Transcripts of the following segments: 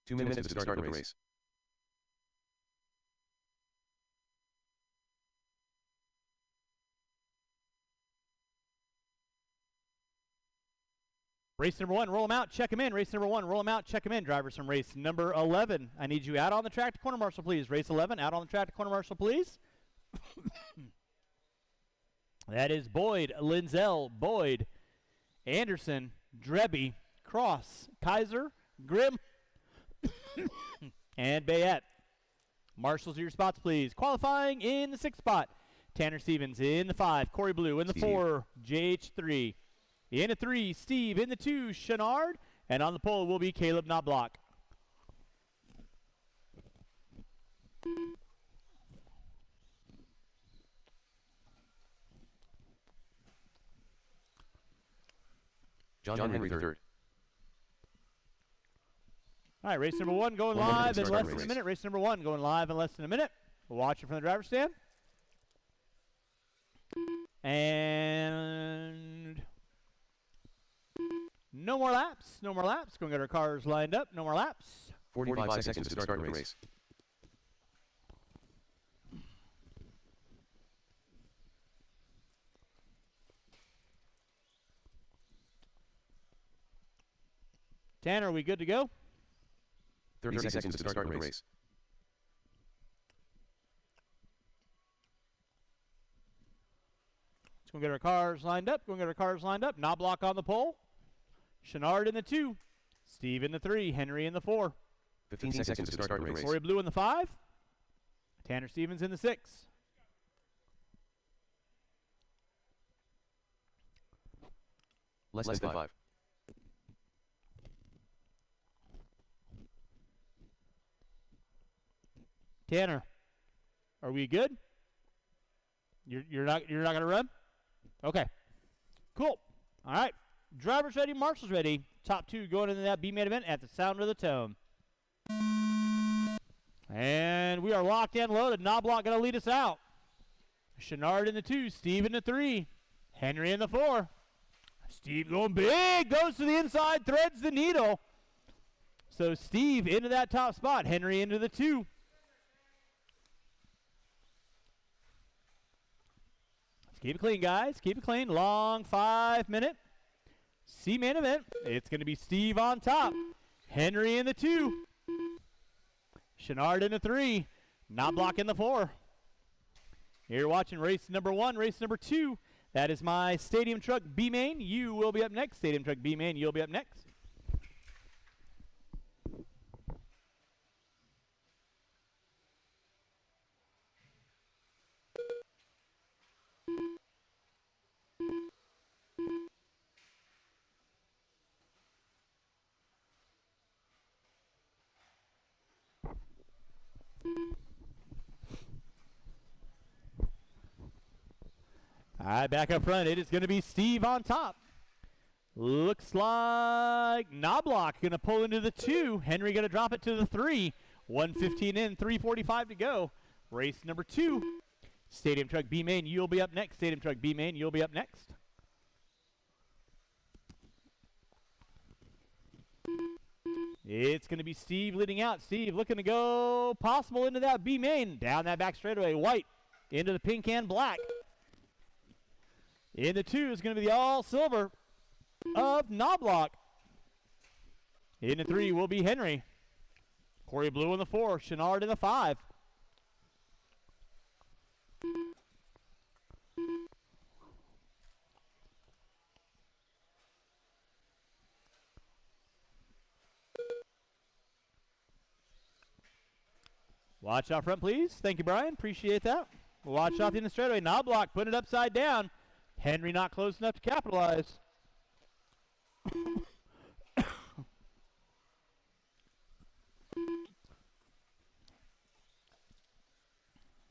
2 minutes to start the race. Race number 1, roll them out, check them in. Race number 1, roll them out, check them in. Drivers from race number 11. I need you out on the track to corner marshal, please. Race 11, out on the track to corner marshal, please. That is Boyd, Linzel, Boyd, Anderson, Drebby, Cross, Kaiser, Grimm, and Bayette. Marshals to your spots, please. Qualifying in the 6th spot, Tanner Stevens. In the 5, Corey Blue. In the 4, JH3. In the 3, Steve. In the 2, Chenard. And on the pole will be Caleb Knobloch. John Henry third. All right, race number 1 going live in less than a minute. Race number 1 going live in less than a minute. We'll watch it from the driver's stand. And no more laps. No more laps. Going to get our cars lined up. No more laps. 45 seconds to start the race. Tanner, are we good to go? 30 seconds to start the race. Let's go get our cars lined up. Go get our cars lined up. Knobloch on the pole. Chenard in the 2. Steve in the 3. Henry in the 4. 15 seconds to start the race. Corey Blue in the 5. Tanner Stevens in the 6. Less than 5. Tanner, are we good? You're not gonna run? Okay. Cool. All right. Drivers ready, marshals ready. Top 2 going into that B-main event at the sound of the tone. And we are locked and loaded. Knobloch gonna lead us out. Chenard in the 2, Steve in the 3, Henry in the 4. Steve going big, goes to the inside, threads the needle. So Steve into that top spot, Henry into the 2. Keep it clean, guys. Keep it clean. Long 5-minute C-main event. It's going to be Steve on top. Henry in the 2. Chenard in the 3. Knobloch in the 4. You're watching race number 1, race number 2. That is my Stadium Truck B-main. You will be up next. Stadium Truck B-main, you'll be up next. All right, back up front, it is going to be Steve on top. Looks like Knobloch going to pull into the 2. Henry going to drop it to the 3. 1:15 in, 3:45 to go. Race number 2. Stadium Truck B-main, you'll be up next. Stadium Truck B-main, you'll be up next. It's going to be Steve leading out. Steve looking to go possible into that B-main. Down that back straightaway. White into the pink and black. In the 2 is going to be the all-silver of Knobloch. In the 3 will be Henry. Corey Blue in the 4. Chenard in the 5. Watch out front, please. Thank you, Brian. Appreciate that. Watch out in the straightaway. Knobloch putting it upside down. Henry not close enough to capitalize.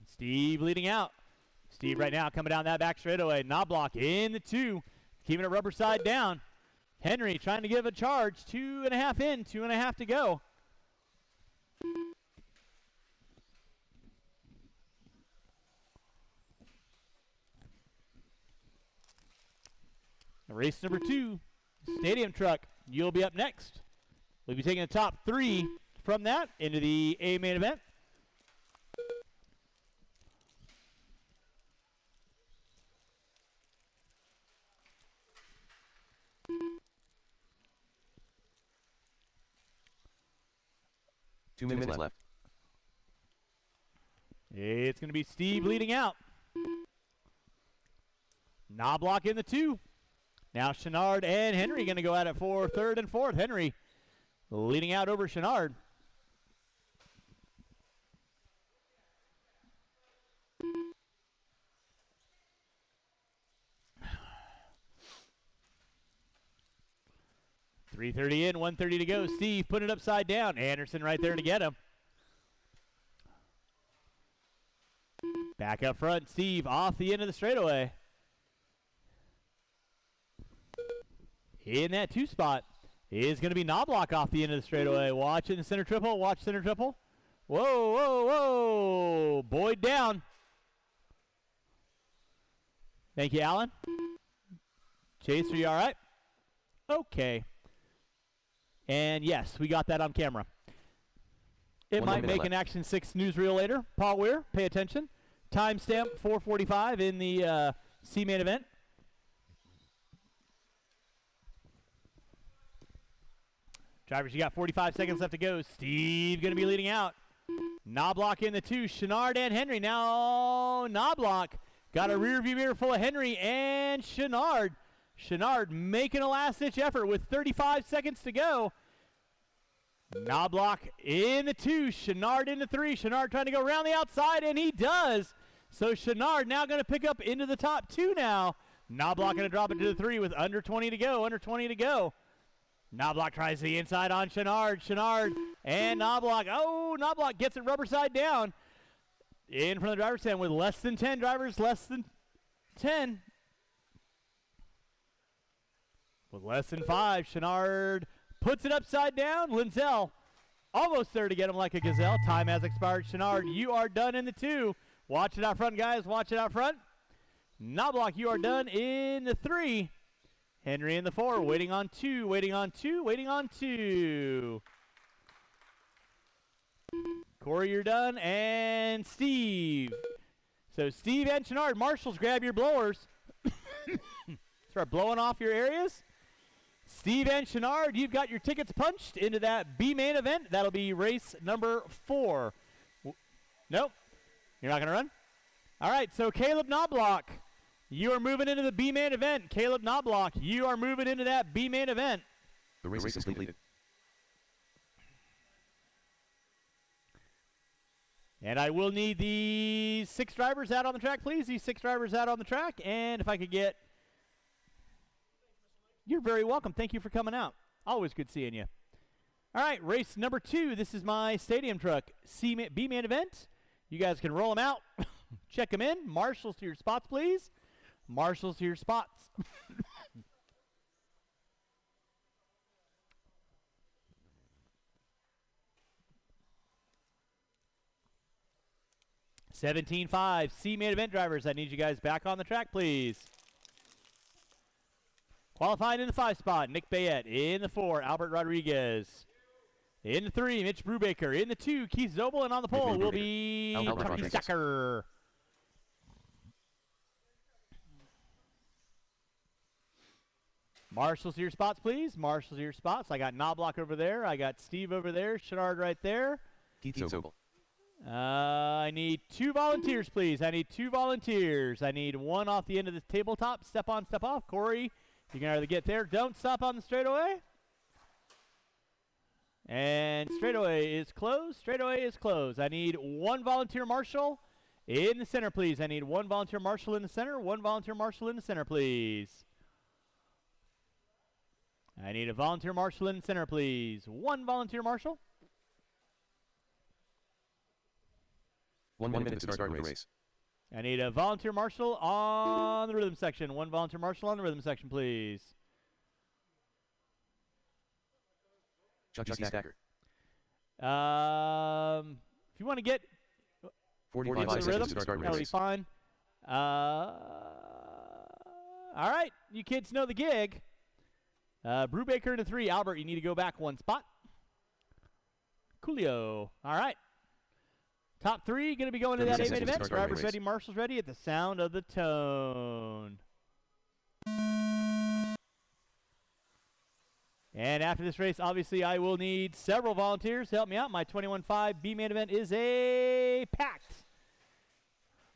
Steve leading out. Steve right now coming down that back straightaway. Knobloch in the 2. Keeping it rubber side down. Henry trying to give a charge. 2.5 in. 2.5 to go. Race number 2, Stadium Truck. You'll be up next. We'll be taking the top 3 from that into the A main event. Two minutes left. It's going to be Steve leading out. Knobloch in the 2. Now Chenard and Henry going to go at it for third and fourth. Henry leading out over Chenard. .330 in, 1:30 to go. Steve put it upside down. Anderson right there to get him. Back up front, Steve off the end of the straightaway. In that 2 spot is going to be Knobloch off the end of the straightaway. Watch in the center triple. Watch center triple. Whoa, whoa, whoa. Boyd down. Thank you, Alan. Chase, are you all right? Okay. And yes, we got that on camera. It 1 might minute make left. an Action 6 newsreel later. Paul Weir, pay attention. Timestamp 4:45 in the C main event. Drivers, you got 45 seconds left to go. Steve going to be leading out. Knobloch in the 2. Chenard and Henry. Now Knobloch got a rear view mirror full of Henry and Chenard. Chenard making a last-ditch effort with 35 seconds to go. Knobloch in the 2. Chenard in the 3. Chenard trying to go around the outside, and he does. So Chenard now going to pick up into the top 2 now. Knobloch going to drop it to the 3 with under 20 to go. Under 20 to go. Knobloch tries the inside on Chenard. Chenard and Knobloch. Oh, Knobloch gets it rubber side down. In from the driver's stand with less than 10 drivers, less than 10. With less than 5, Chenard puts it upside down. Linzel almost there to get him like a gazelle. Time has expired. Chenard, you are done in the 2. Watch it out front, guys. Watch it out front. Knobloch, you are done in the 3. Henry in the 4. Waiting on 2. Waiting on 2. Waiting on 2. Corey, you're done. And Steve. So Steve and Chenard, marshals, grab your blowers. Start blowing off your areas. Steve and Chenard, you've got your tickets punched into that B main event. That'll be race number 4. Nope. You're not going to run? All right, so Caleb Knobloch, you are moving into the B main event. Caleb Knobloch, you are moving into that B main event. The race is completed. And I will need these 6 drivers out on the track, please. These 6 drivers out on the track. And if I could get... You're very welcome. Thank you for coming out. Always good seeing you. All right, race number 2. This is my stadium truck B main event. You guys can roll them out. Check them in. Marshals to your spots, please. Marshals to your spots. (17.5) C main event drivers. I need you guys back on the track, please. Qualifying in the 5 spot, Nick Bayette. In the 4, Albert Rodriguez. In the 3, Mitch Brubaker. In the 2, Keith Zobel. And on the pole will be Albert Chucky Rodriguez. Stacker. Marshals to your spots, please. Marshals to your spots. I got Knobloch over there. I got Steve over there. Chenard right there. Keith Zobel. I need 2 volunteers, please. I need 2 volunteers. I need 1 off the end of the tabletop. Step on, step off. Corey, you can either get there. Don't stop on the straightaway. And straightaway is closed. Straightaway is closed. I need 1 volunteer marshal in the center, please. I need 1 volunteer marshal in the center. 1 volunteer marshal in the center, please. I need a volunteer marshal in the center, please. 1 volunteer marshal. 1 minute to start the race. I need a volunteer marshal on the rhythm section. 1 volunteer marshal on the rhythm section, please. Chucky Stacker. If you want to get 45 into the seconds rhythm, to start the that'll be race. fine. All right, you kids know the gig. Brubaker in the 3. Albert, you need to go back 1 spot. Coolio. All right. Top three going to be going to 30 that A-main seconds to event. start starting Drivers race. ready, marshals ready at the sound of the tone. And after this race, obviously, I will need several volunteers to help me out. My 21.5 B-main event is a packed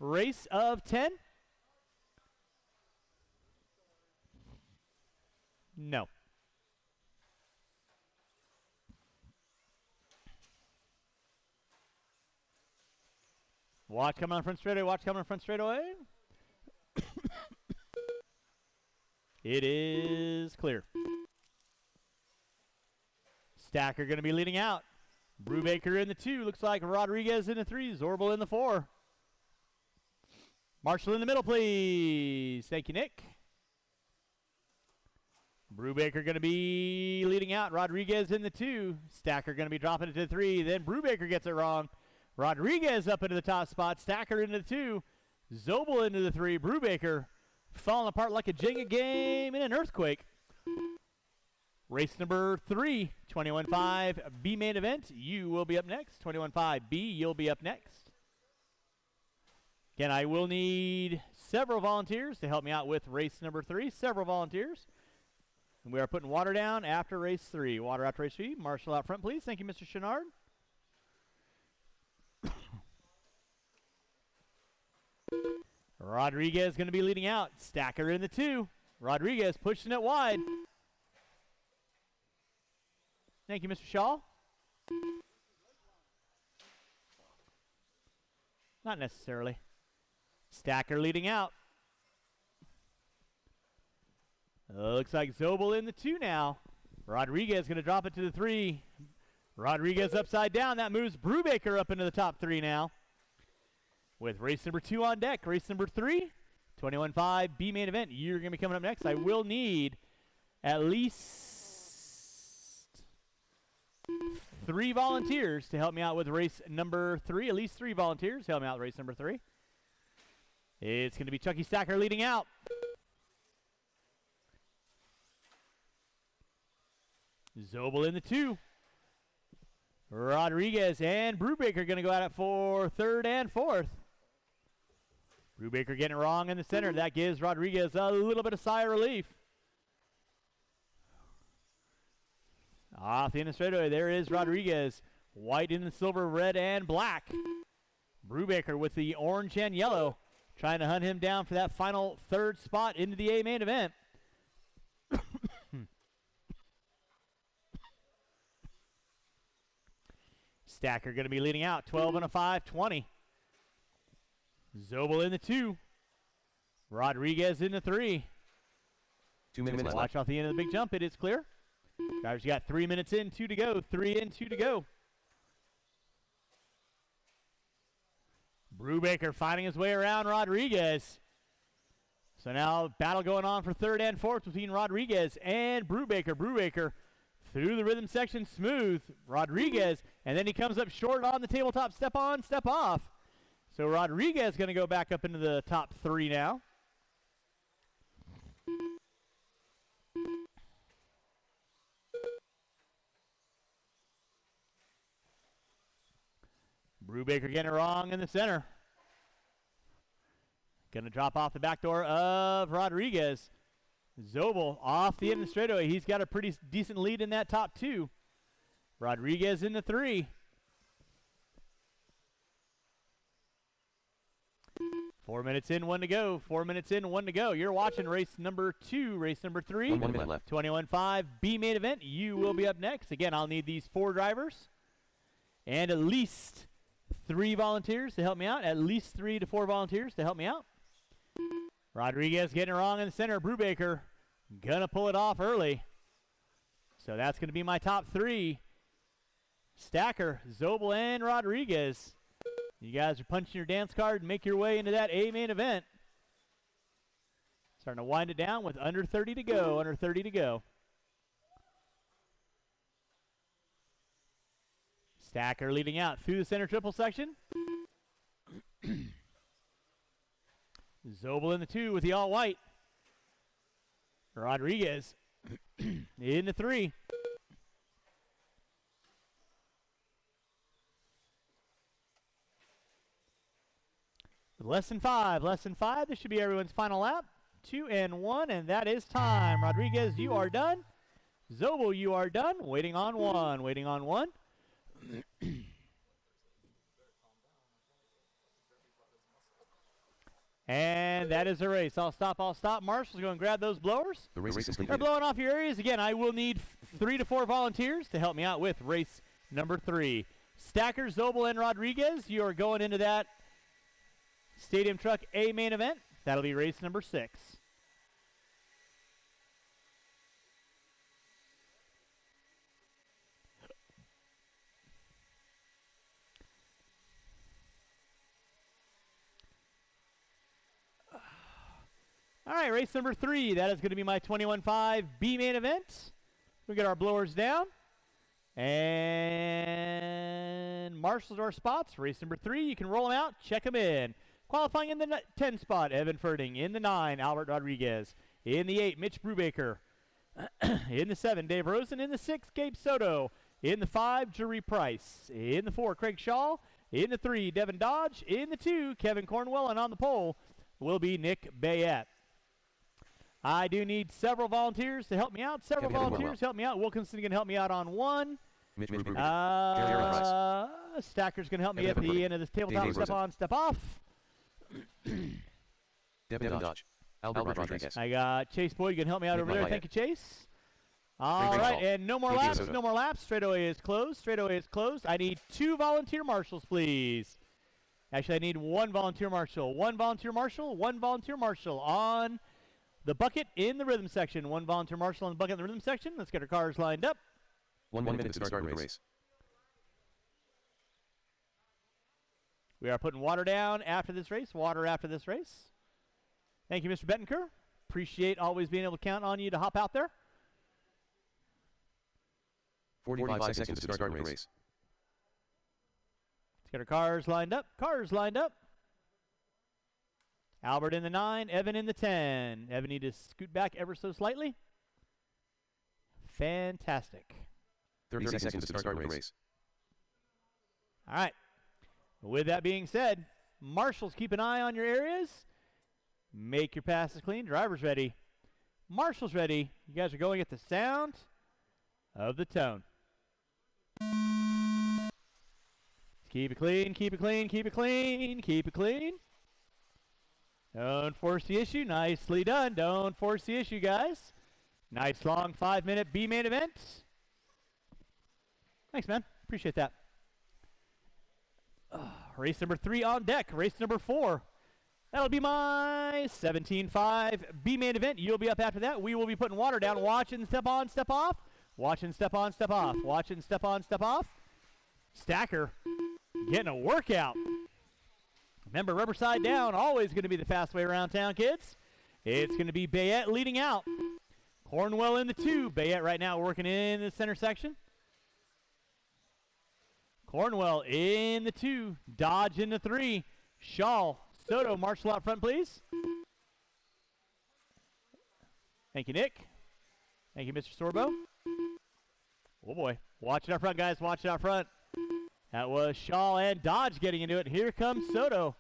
race of 10. No. Watch coming on front straightaway. Watch coming on front straightaway. It is clear. Stacker going to be leading out. Brubaker in the 2. Looks like Rodriguez in the 3. Zorbel in the 4. Marshall in the middle, please. Thank you, Nick. Brubaker going to be leading out. Rodriguez in the 2. Stacker going to be dropping it to the 3. Then Brubaker gets it wrong. Rodriguez up into the top spot. Stacker into the 2. Zobel into the 3. Brubaker falling apart like a Jenga game in an earthquake. Race number 3, 21.5 B main event. You will be up next. 21.5 B, you'll be up next. Again, I will need several volunteers to help me out with race number 3. Several volunteers. And we are putting water down after race 3. Water after race 3. Marshall out front, please. Thank you, Mr. Chenard. Rodriguez going to be leading out. Stacker in the 2. Rodriguez pushing it wide. Thank you, Mr. Shaw. Not necessarily. Stacker leading out. Looks like Zobel in the 2 now. Rodriguez going to drop it to the 3. Rodriguez upside down. That moves Brubaker up into the top 3 now. With race number 2 on deck. Race number 3, 21.5 B main event. You're going to be coming up next. I will need at least 3 volunteers to help me out with race number 3. At least 3 volunteers to help me out with race number 3. It's going to be Chucky Stacker leading out. Zobel in the 2. Rodriguez and Brubaker going to go at it for 3rd and 4th. Brubaker getting it wrong in the center. That gives Rodriguez a little bit of sigh of relief. Off the end of straightaway, there is Rodriguez. White in the silver, red, and black. Brubaker with the orange and yellow, trying to hunt him down for that final 3rd spot into the A main event. Stacker going to be leading out. 12 and a 5, 20. Zobel in the 2. Rodriguez in the 3. 2 minutes left. Watch off the end of the big jump. It is clear. Drivers got 3 minutes in, 2 to go. 3 in, 2 to go. Brubaker finding his way around Rodriguez. So now battle going on for 3rd and 4th between Rodriguez and Brubaker. Brubaker through the rhythm section, smooth. Rodriguez, and then he comes up short on the tabletop. Step on, step off. So Rodriguez going to go back up into the top 3 now. Brubaker getting it wrong in the center. Going to drop off the back door of Rodriguez. Zobel off the end of the straightaway. He's got a pretty decent lead in that top 2. Rodriguez in the 3. 4 minutes in, 1 to go. 4 minutes in, 1 to go. You're watching race number 2, race number 3. 1 minute left. 21.5 B main event. You will be up next. Again, I'll need these 4 drivers and at least 3 volunteers to help me out. At least 3 to 4 volunteers to help me out. Rodriguez getting it wrong in the center. Brubaker gonna pull it off early. So that's gonna be my top 3. Stacker, Zobel, and Rodriguez. You guys are punching your dance card and make your way into that A main event. Starting to wind it down with under 30 to go. Under 30 to go. Stacker leading out through the center triple section. Zobel in the 2 with the all white. Rodriguez in the 3. Less than five. This should be everyone's final lap. 2 and 1, and that is time. Rodriguez, you are done. Zobel, you are done. Waiting on one. And that is a race. I'll stop. Marshall's going to grab those blowers. The race is They're completed. blowing off your areas. Again, I will need 3 to 4 volunteers to help me out with race number 3. Stacker, Zobel, and Rodriguez, you are going into that Stadium Truck A main event. That'll be race number 6. All right, race number 3. That is going to be my 21.5 B main event. We get our blowers down. And Marshall's our spots. Race number 3. You can roll them out, check them in. Qualifying in the 10 spot, Evan Ferding. In the 9, Albert Rodriguez. In the 8, Mitch Brubaker. In the 7, Dave Rosen. In the 6, Gabe Soto. In the 5, Jerry Price. In the 4, Craig Shaw. In the 3, Devin Dodge. In the 2, Kevin Cornwell. And on the pole will be Nick Bayette. I do need several volunteers to help me out. Several volunteers help me out. Wilkinson can help me out on one. Mitch Brubaker. Stacker's going to help me at the end of this tabletop. Step on, step off. Devin Dodge. Albert Rodriguez. I got Chase Boyd going to help me out Nick over there. Bayette. Thank you, Chase. All right, and no more laps. Soto. No more laps. Straightaway is closed. I need 2 volunteer marshals, please. Actually, I need 1 volunteer marshal. 1 volunteer marshal. 1 volunteer marshal on the bucket in the rhythm section. 1 volunteer marshal on the bucket in the rhythm section. Let's get our cars lined up. 1 minute to start the race. We are putting water down after this race. Thank you, Mr. Bettenker. Appreciate always being able to count on you to hop out there. 45 seconds to start the race. Let's get our cars lined up. Albert in the 9, Evan in the 10. Evan need to scoot back ever so slightly. Fantastic. 30 seconds to start the race. All right. With that being said, marshals, keep an eye on your areas. Make your passes clean. Drivers ready. Marshals ready. You guys are going at the sound of the tone. Keep it clean. Don't force the issue. Nicely done. Don't force the issue, guys. Nice long 5-minute B main event. Thanks, man. Appreciate that. Race number 3 on deck. Race number 4. That'll be my 17.5 B main event. You'll be up after that. We will be putting water down. Watch and step on, step off. Stacker getting a workout. Remember, rubber side down, always going to be the fast way around town, kids. It's going to be Bayette leading out. Cornwell in the 2. Bayette right now working in the center section. Cornwell in the 2. Dodge in the 3. Shaw, Soto, Marshall out front, please. Thank you, Nick. Thank you, Mr. Sorbo. Oh, boy. Watch it out front, guys. Watch it out front. That was Shaw and Dodge getting into it. Here comes Soto.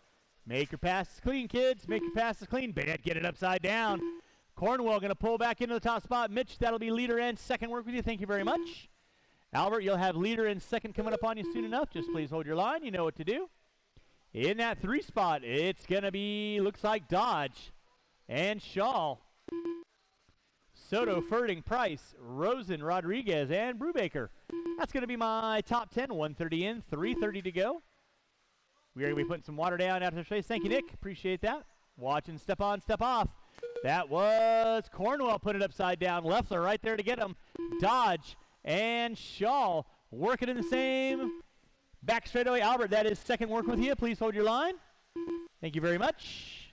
Make your passes clean, kids. Make your passes clean. Bayette, get it upside down. Cornwell going to pull back into the top spot. Mitch, that'll be leader and second work with you. Thank you very much. Albert, you'll have leader and second coming up on you soon enough. Just please hold your line. You know what to do. In that 3 spot, it's going to be, looks like Dodge and Shaw. Soto, Ferding, Price, Rosen, Rodriguez, and Brubaker. That's going to be my top 10. 130 in, 3:30 to go. We're going to be putting some water down after this race. Thank you, Nick. Appreciate that. Watch and step on, step off. That was Cornwell put it upside down. Leffler right there to get him. Dodge and Shaw working in the same back straightaway. Albert, that is second work with you. Please hold your line. Thank you very much.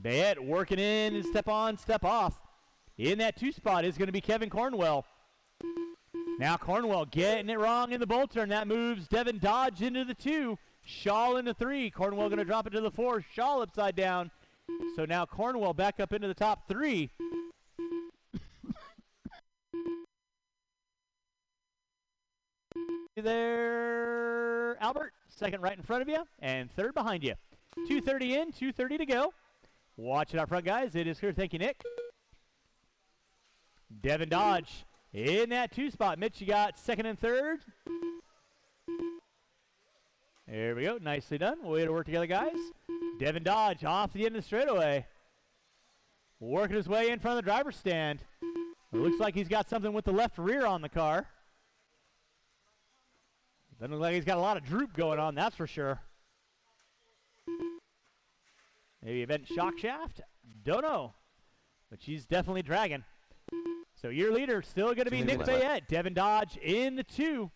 Bayette working in and step on, step off. In that 2 spot is going to be Kevin Cornwell. Now Cornwell getting it wrong in the bolt turn. That moves Devin Dodge into the 2. Shaw in the 3. Cornwell going to drop it to the 4. Shaw upside down. So now Cornwell back up into the top 3. There, Albert. Second right in front of you, and third behind you. 2:30 in, 2:30 to go. Watch it out front, guys. It is clear. Thank you, Nick. Devin Dodge in that 2 spot. Mitch, you got second and third. There we go. Nicely done. Way to work together, guys. Devin Dodge off the end of the straightaway. Working his way in front of the driver's stand. It looks like he's got something with the left rear on the car. Doesn't look like he's got a lot of droop going on, that's for sure. Maybe event shock shaft? Don't know. But she's definitely dragging. So your leader still going to be Nick Bayette. Devin Dodge in the 2.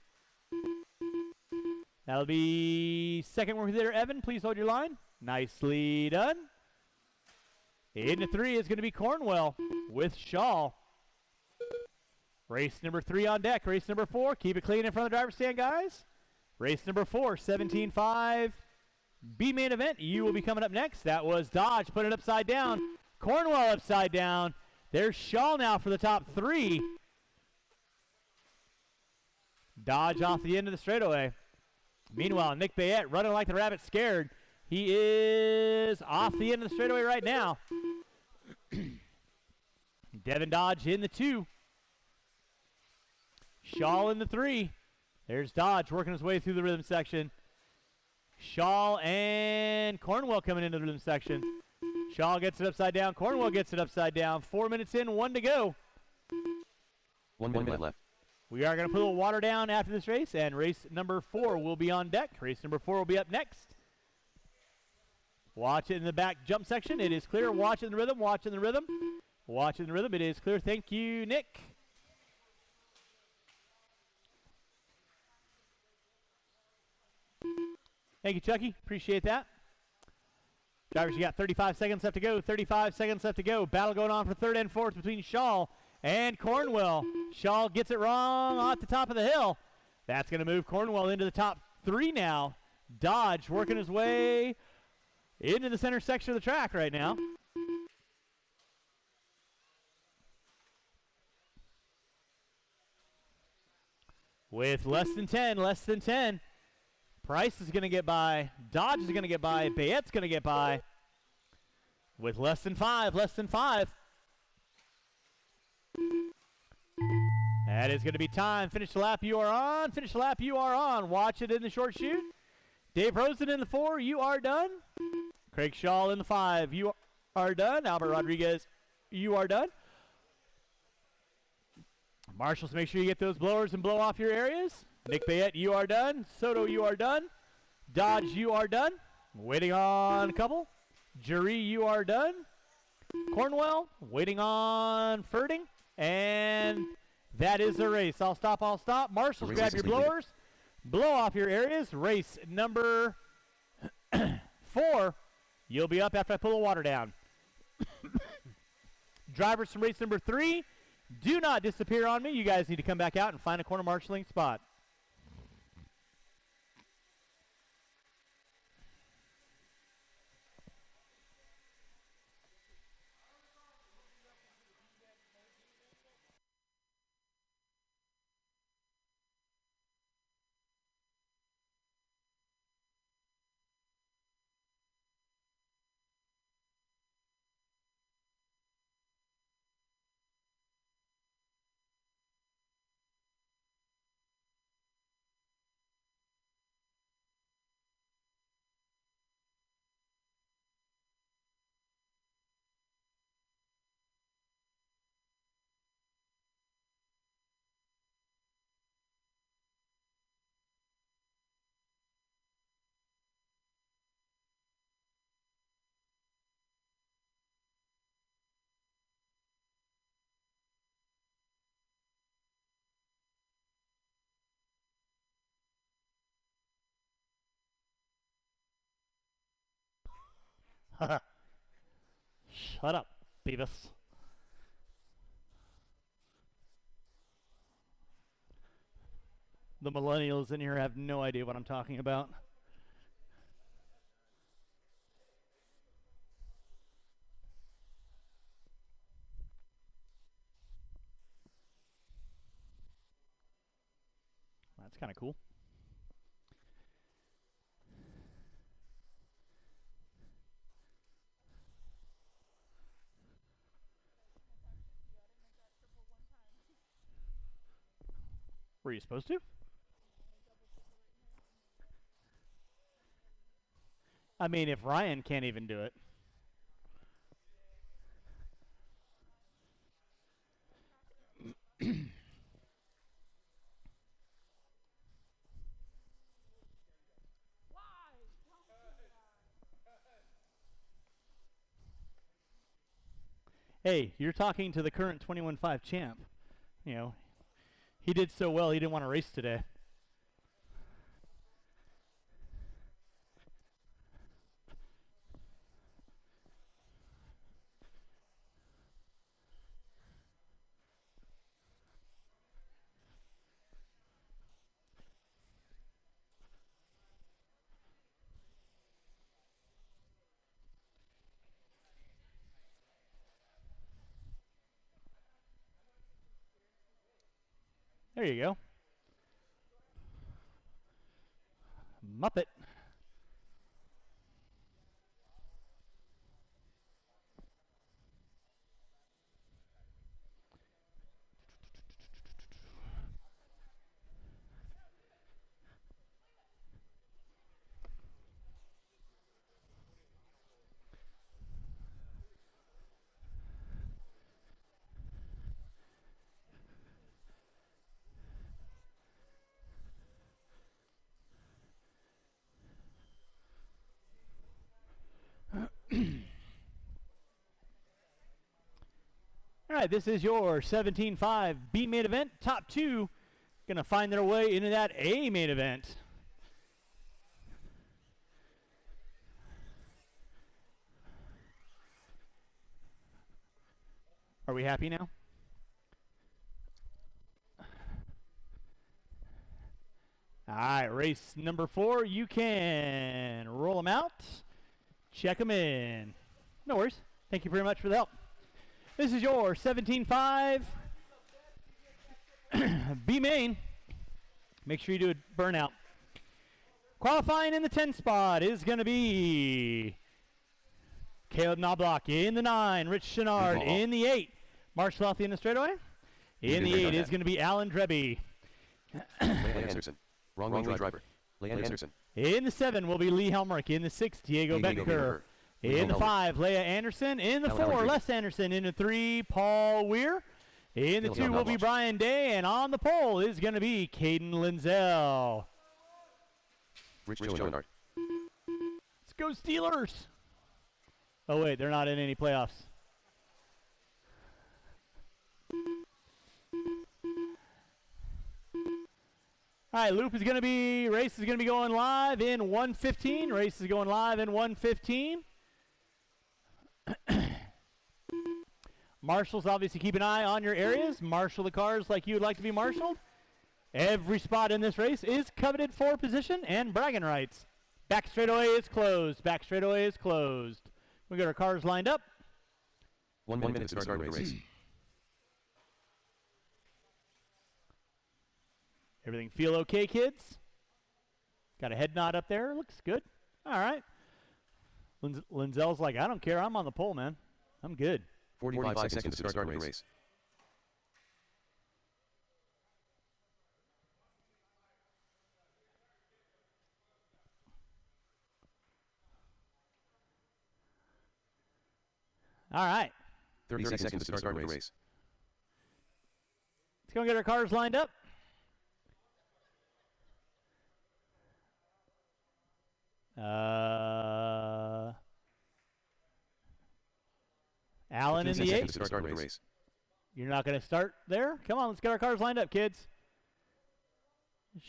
That'll be second work leader Evan. Please hold your line. Nicely done. In the 3 is going to be Cornwell with Shaw. Race number 3 on deck. Race number 4. Keep it clean in front of the driver's stand, guys. Race number 4, 17.5. B main event. You will be coming up next. That was Dodge. Put it upside down. Cornwell upside down. There's Shaw now for the top 3. Dodge off the end of the straightaway. Meanwhile, Nick Bayette running like the rabbit scared. He is off the end of the straightaway right now. Devin Dodge in the 2. Shaw in the 3. There's Dodge working his way through the rhythm section. Shaw and Cornwell coming into the rhythm section. Shaw gets it upside down. Cornwell gets it upside down. 4 minutes in, 1 to go. 1 minute left. We are going to put a little water down after this race, and race number 4 will be on deck. Race number 4 will be up next. Watch it in the back jump section. It is clear. Watch it in the rhythm. Watch it in the rhythm. Watch it in the rhythm. It is clear. Thank you, Nick. Thank you, Chucky. Appreciate that. Drivers, you got 35 seconds left to go. 35 seconds left to go. Battle going on for third and fourth between Shaw and Cornwell. Shaw gets it wrong off the top of the hill. That's going to move Cornwell into the top 3 now. Dodge working his way into the center section of the track right now. With less than 10. Price is going to get by. Dodge is going to get by. Bayette's going to get by. With less than 5. That is going to be time. Finish the lap, you are on. Finish the lap, you are on. Watch it in the short shoot. Dave Rosen in the 4, you are done. Craig Shaw in the 5, you are done. Albert Rodriguez, you are done. Marshals, make sure you get those blowers and blow off your areas. Nick Bayette, you are done. Soto, you are done. Dodge, you are done. Waiting on a couple. Jury, you are done. Cornwell, waiting on Ferding. And that is the race. I'll stop. Marshals, grab your blowers. Blow off your areas. Race number 4. You'll be up after I pull the water down. Drivers from race number 3, do not disappear on me. You guys need to come back out and find a corner marshalling spot. Shut up, Beavis. The millennials in here have no idea what I'm talking about. That's kind of cool. Were you supposed to? I mean, if Ryan can't even do it. Hey, you're talking to the current 21-5 champ. You know, he did so well, he didn't want to race today. There you go. Muppet. All right, this is your 17-5 B main event. Top two going to find their way into that A main event. Are we happy now? All right, race number 4. You can roll them out, check them in. No worries. Thank you very much for the help. This is your 17-5 B main. Make sure you do a burnout. Qualifying in the 10 spot is going to be Caleb Knobloch in the 9, Rich Chenard in the 8, Marshall Lothy in the straightaway. In the 8 is going to be Alan Dreby. Leanne Anderson. Wrong driver. Leanne Anderson. In the 7 will be Lee Helmrich. In the 6, Diego Bettencourt. In the 5, Leah Anderson. In the 4, Les Anderson. In the 3, Paul Weir. In the 2 will be Brian Day. And on the pole is going to be Caden Linzel. Rich Chenard. Let's go Steelers. Oh, wait, they're not in any playoffs. All right, race is going to be going live in 1:15. Race is going live in 1:15. Marshals, obviously keep an eye on your areas. Marshal the cars like you would like to be marshaled. Every spot in this race is coveted for position and bragging rights. Back straightaway is closed. Back straightaway is closed. We got our cars lined up. 1 minute to start the race. Everything feel okay, kids? Got a head nod up there. Looks good. All right. Linzel's like, I don't care. I'm on the pole, man. I'm good. 45 seconds to start the race. All right. 30 seconds to start the race. Let's go and get our cars lined up. Allen in the 8. To start the race. You're not going to start there? Come on, let's get our cars lined up, kids.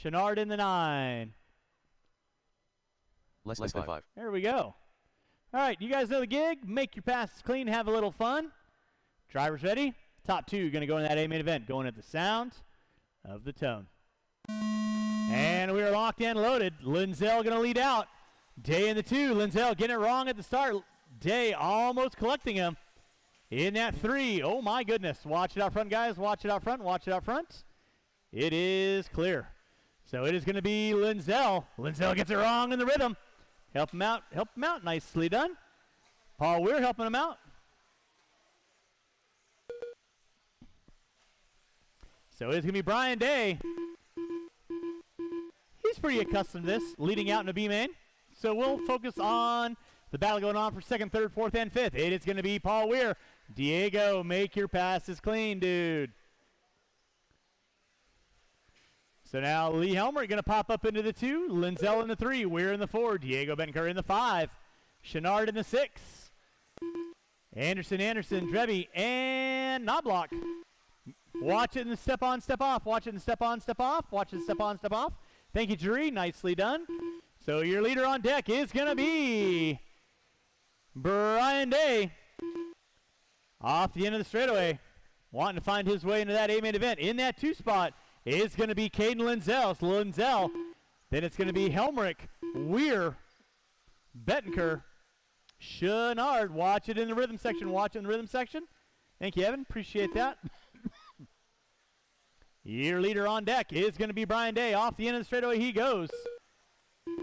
Chenard in the 9. Less than 5. There we go. All right, you guys know the gig. Make your passes clean, have a little fun. Drivers ready? Top 2 going to go in that A main event, going at the sound of the tone. And we are locked and loaded. Linzel going to lead out. Day in the 2. Linzel getting it wrong at the start. Day almost collecting him. In that 3. Oh, my goodness. Watch it out front, guys. Watch it out front. Watch it out front. It is clear. So it is going to be Linzel. Linzel gets it wrong in the rhythm. Help him out. Help him out. Nicely done. Paul Weir helping him out. So it's going to be Brian Day pretty accustomed to this, leading out in a B main. So we'll focus on the battle going on for second, third, fourth, and fifth. It is going to be Paul Weir. Diego, make your passes clean, dude. So now Lee Helmer going to pop up into the 2. Linzel in the 3. Weir in the 4. Diego Bettenker in the 5. Chenard in the 6. Anderson, Drebby, and Knobloch. Watch it and step on, step off. Watch it and step on, step off. Watch it, step on, step off. Thank you, Jerry. Nicely done. So your leader on deck is going to be Brian Day. Off the end of the straightaway. Wanting to find his way into that A-main event. In that 2 spot is going to be Caden Linzel. So Linzel. Then it's going to be Helmrich, Weir, Bettenker, Chenard. Watch it in the rhythm section. Watch it in the rhythm section. Thank you, Evan. Appreciate that. Your leader on deck is going to be Brian Day. Off the end of the straightaway he goes.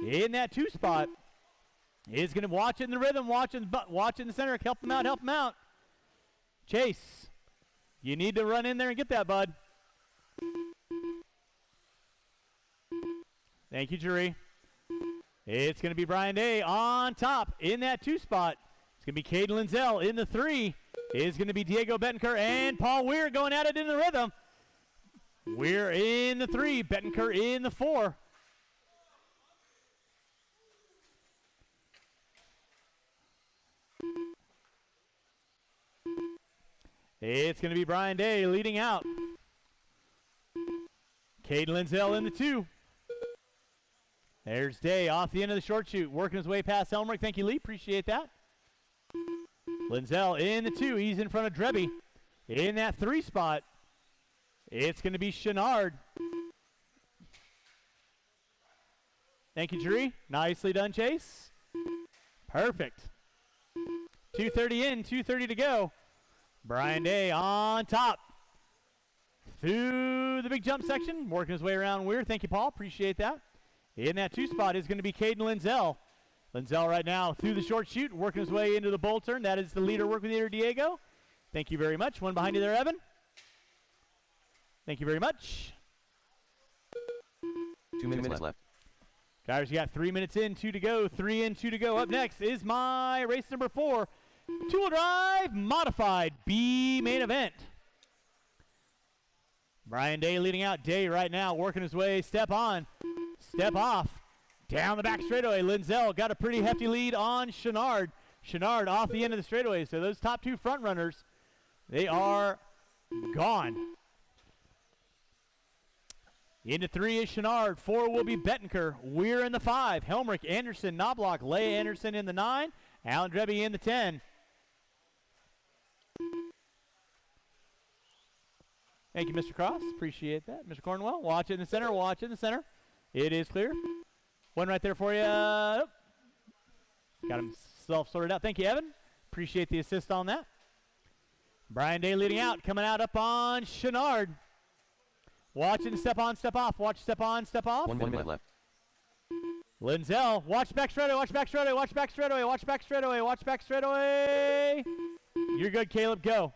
In that 2 spot is going to watch it in the rhythm. Watch in the center. Help him out. Help him out. Chase, you need to run in there and get that, bud. Thank you, Jerry. It's going to be Brian Day on top in that 2 spot. It's going to be Caden Linzel. In the 3 is going to be Diego Bettenker and Paul Weir going at it in the rhythm. Weir in the 3, Bettenker in the 4. It's going to be Brian Day leading out. Caden Linzel in the 2. There's Day off the end of the short shoot, working his way past Helmrich. Thank you, Lee. Appreciate that. Linzel in the 2. He's in front of Drebby. In that 3 spot, it's going to be Chenard. Thank you, Jerry. Nicely done, Chase. Perfect. 2:30 in, 2:30 to go. Brian Day on top. Through the big jump section, working his way around Weir. Thank you, Paul. Appreciate that. In that 2 spot is going to be Caden Linzel. Linzel right now through the short shoot, working his way into the bull turn. That is the leader working leader, Diego. Thank you very much. One behind you there, Evan. Thank you very much. 2 minutes left. Guys, you got 3 minutes in, 2 to go, 3 in, 2 to go. Up next is my race number 4, two-wheel drive modified B main event. Brian Day leading out. Day right now working his way, step on, step off, down the back straightaway. Linzel got a pretty hefty lead on Chenard. Chenard off the end of the straightaway. So those top 2 front runners, they are gone. Into 3 is Chenard. 4 will be Bettenker. Weir in the 5. Helmrich, Anderson, Knobloch, Leigh Anderson in the 9. Alan Drebby in the 10. Thank you, Mr. Cross. Appreciate that. Mr. Cornwell, watch it in the center. Watch it in the center. It is clear. One right there for you. Got himself sorted out. Thank you, Evan. Appreciate the assist on that. Brian Day leading out. Coming out up on Chenard. Watch it and step on, step off. Watch step on, step off. 1 minute left. Linzel, watch back straightaway, watch back straightaway, watch back straightaway, watch back straightaway, watch back straightaway. You're good, Caleb, go.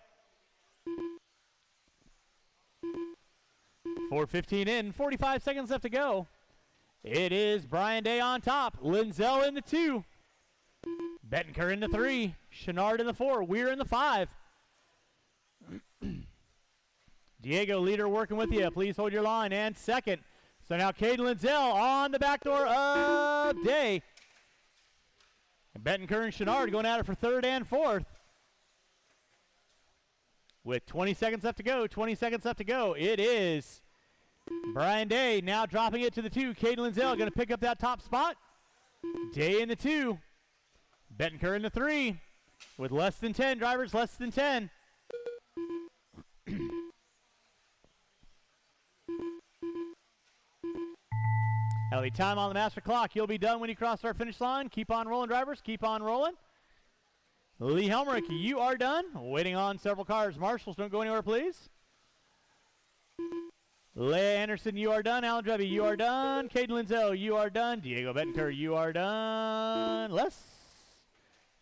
4:15 in, 45 seconds left to go. It is Brian Day on top. Linzel in the 2. Bettenker in the 3. Chenard in the 4. Weir in the 5. Diego, leader working with you. Please hold your line. And second. So now Caden Linzel on the back door of Day. And Bettenker and Chenard going at it for 3rd and 4th. With 20 seconds left to go. 20 seconds left to go. It is Brian Day now dropping it to the 2. Caden Linzel going to pick up that top spot. Day in the 2. Bettenker in the 3. With less than 10 drivers, less than 10. That'll be time on the master clock. You'll be done when you cross our finish line. Keep on rolling, drivers. Keep on rolling. Lee Helmrich, you are done. Waiting on several cars. Marshals, don't go anywhere, please. Leigh Anderson, you are done. Alan Drebby, you are done. Caden Linzel, you are done. Diego Bettenker, you are done. Les,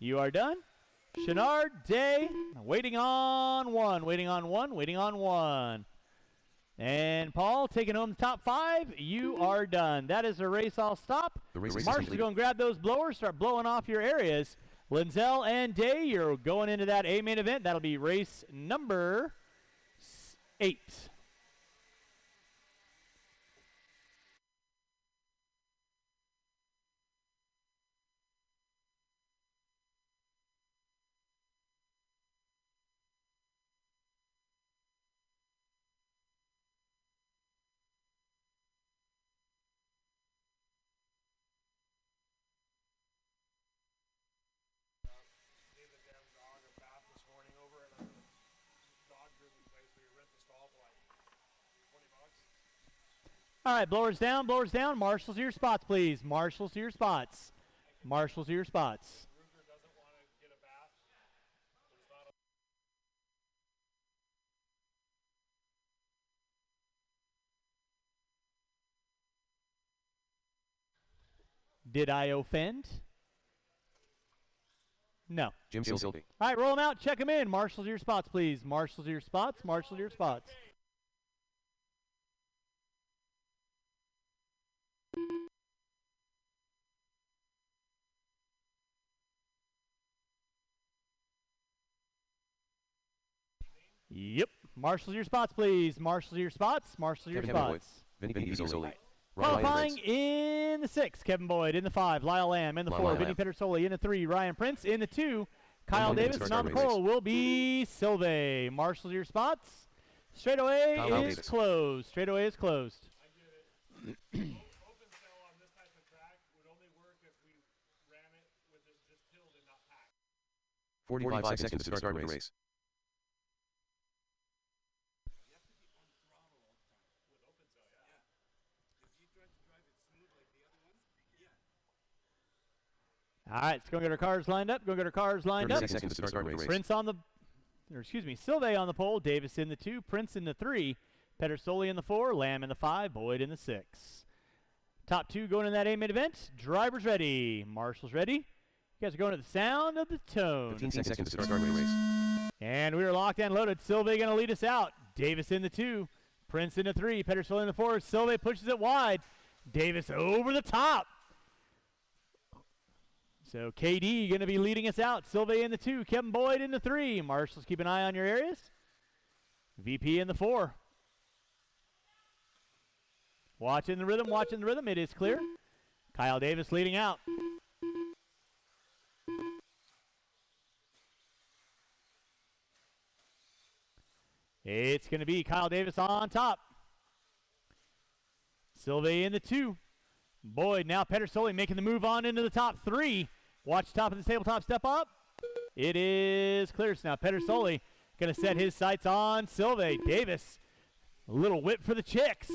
you are done. Chenard, Day, waiting on 1. Waiting on 1. Waiting on 1. And Paul, taking home the top 5, you are done. That is a race all stop. The race is Marshall, complete. go and grab those blowers, start blowing off your areas. Linzel and Day, you're going into that A main event. That'll be race number 8. All right, blowers down, blowers down. Marshals to your spots, please. Marshals to your spots. Marshals to your spots. Did I offend? No. Jim Silvey. All right, roll them out. Check them in. Marshals to your spots, please. Marshals to your spots. Marshals to your spots. Yep. Marshals to your spots, please. Marshals to your spots. Marshals to your Kevin Boyd. spots. Vinny Petersoli. Qualifying in the 6, Kevin Boyd. In the 5, Lyle Lamb. In the 4, Vinny Petersoli. In the 3, Ryan Prince. In the 2, Kyle Davis. And on the pole will be Silve. Marshals to your spots. Straightaway is closed. Straightaway is closed. 45 seconds to start the race. All right, let's go get our cars lined up. Go get our cars lined up. 30 seconds to start the race. Prince on the, Silve on the pole. Davis in the 2. Prince in the 3. Petersoli in the 4. Lamb in the 5. Boyd in the 6. Top 2 going in that A-main event. Drivers ready. Marshals ready. You guys are going to the sound of the tone. 15 seconds to start the race. And we are locked and loaded. Silve going to lead us out. Davis in the 2. Prince in the 3. Petersoli in the 4. Silve pushes it wide. Davis over the top. So KD going to be leading us out. Silve in the 2. Kevin Boyd in the 3. Marshals, keep an eye on your areas. VP in the 4. Watching the rhythm, watching the rhythm. It is clear. Kyle Davis leading out. It's going to be Kyle Davis on top. Silve in the 2. Boyd, now Petersoli making the move on into the top 3. Watch top of the tabletop step up. It is clear. So now Petersoli going to set his sights on Silve. Davis, a little whip for the chicks.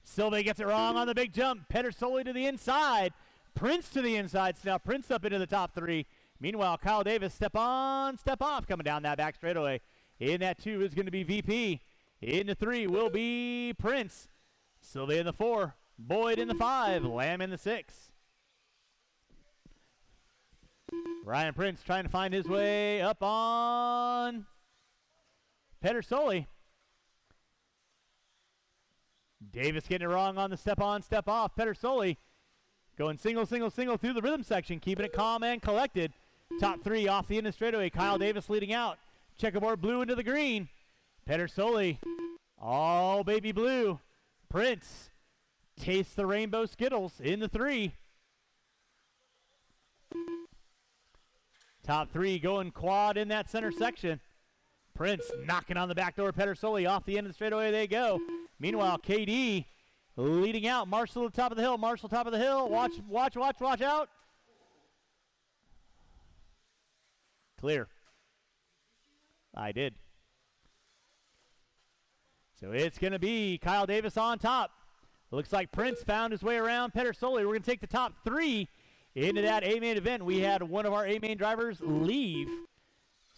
Silve gets it wrong on the big jump. Petersoli to the inside. Prince to the inside. So now Prince up into the top 3. Meanwhile, Kyle Davis step on, step off coming down that back straightaway. In that 2 is going to be VP. In the 3 will be Prince. Silve in the 4. Boyd in the 5. Lamb in the 6. Ryan Prince trying to find his way up on Petersoli. Davis getting it wrong on the step on, step off. Petersoli going single, single, single through the rhythm section, keeping it calm and collected. Top 3 off the end of straightaway. Kyle Davis leading out. Checkerboard blue into the green. Petersoli, all baby blue. Prince tastes the rainbow Skittles in the 3. Top 3 going quad in that center section. Prince knocking on the back door. Petersoli off the end of the straightaway they go. Meanwhile, KD leading out. Marshall at the top of the hill. Marshall top of the hill. Watch, watch, watch, watch out. Clear. I did. So it's going to be Kyle Davis on top. Looks like Prince found his way around Petersoli. We're going to take the top 3 into that A-main event. We had one of our A-main drivers leave.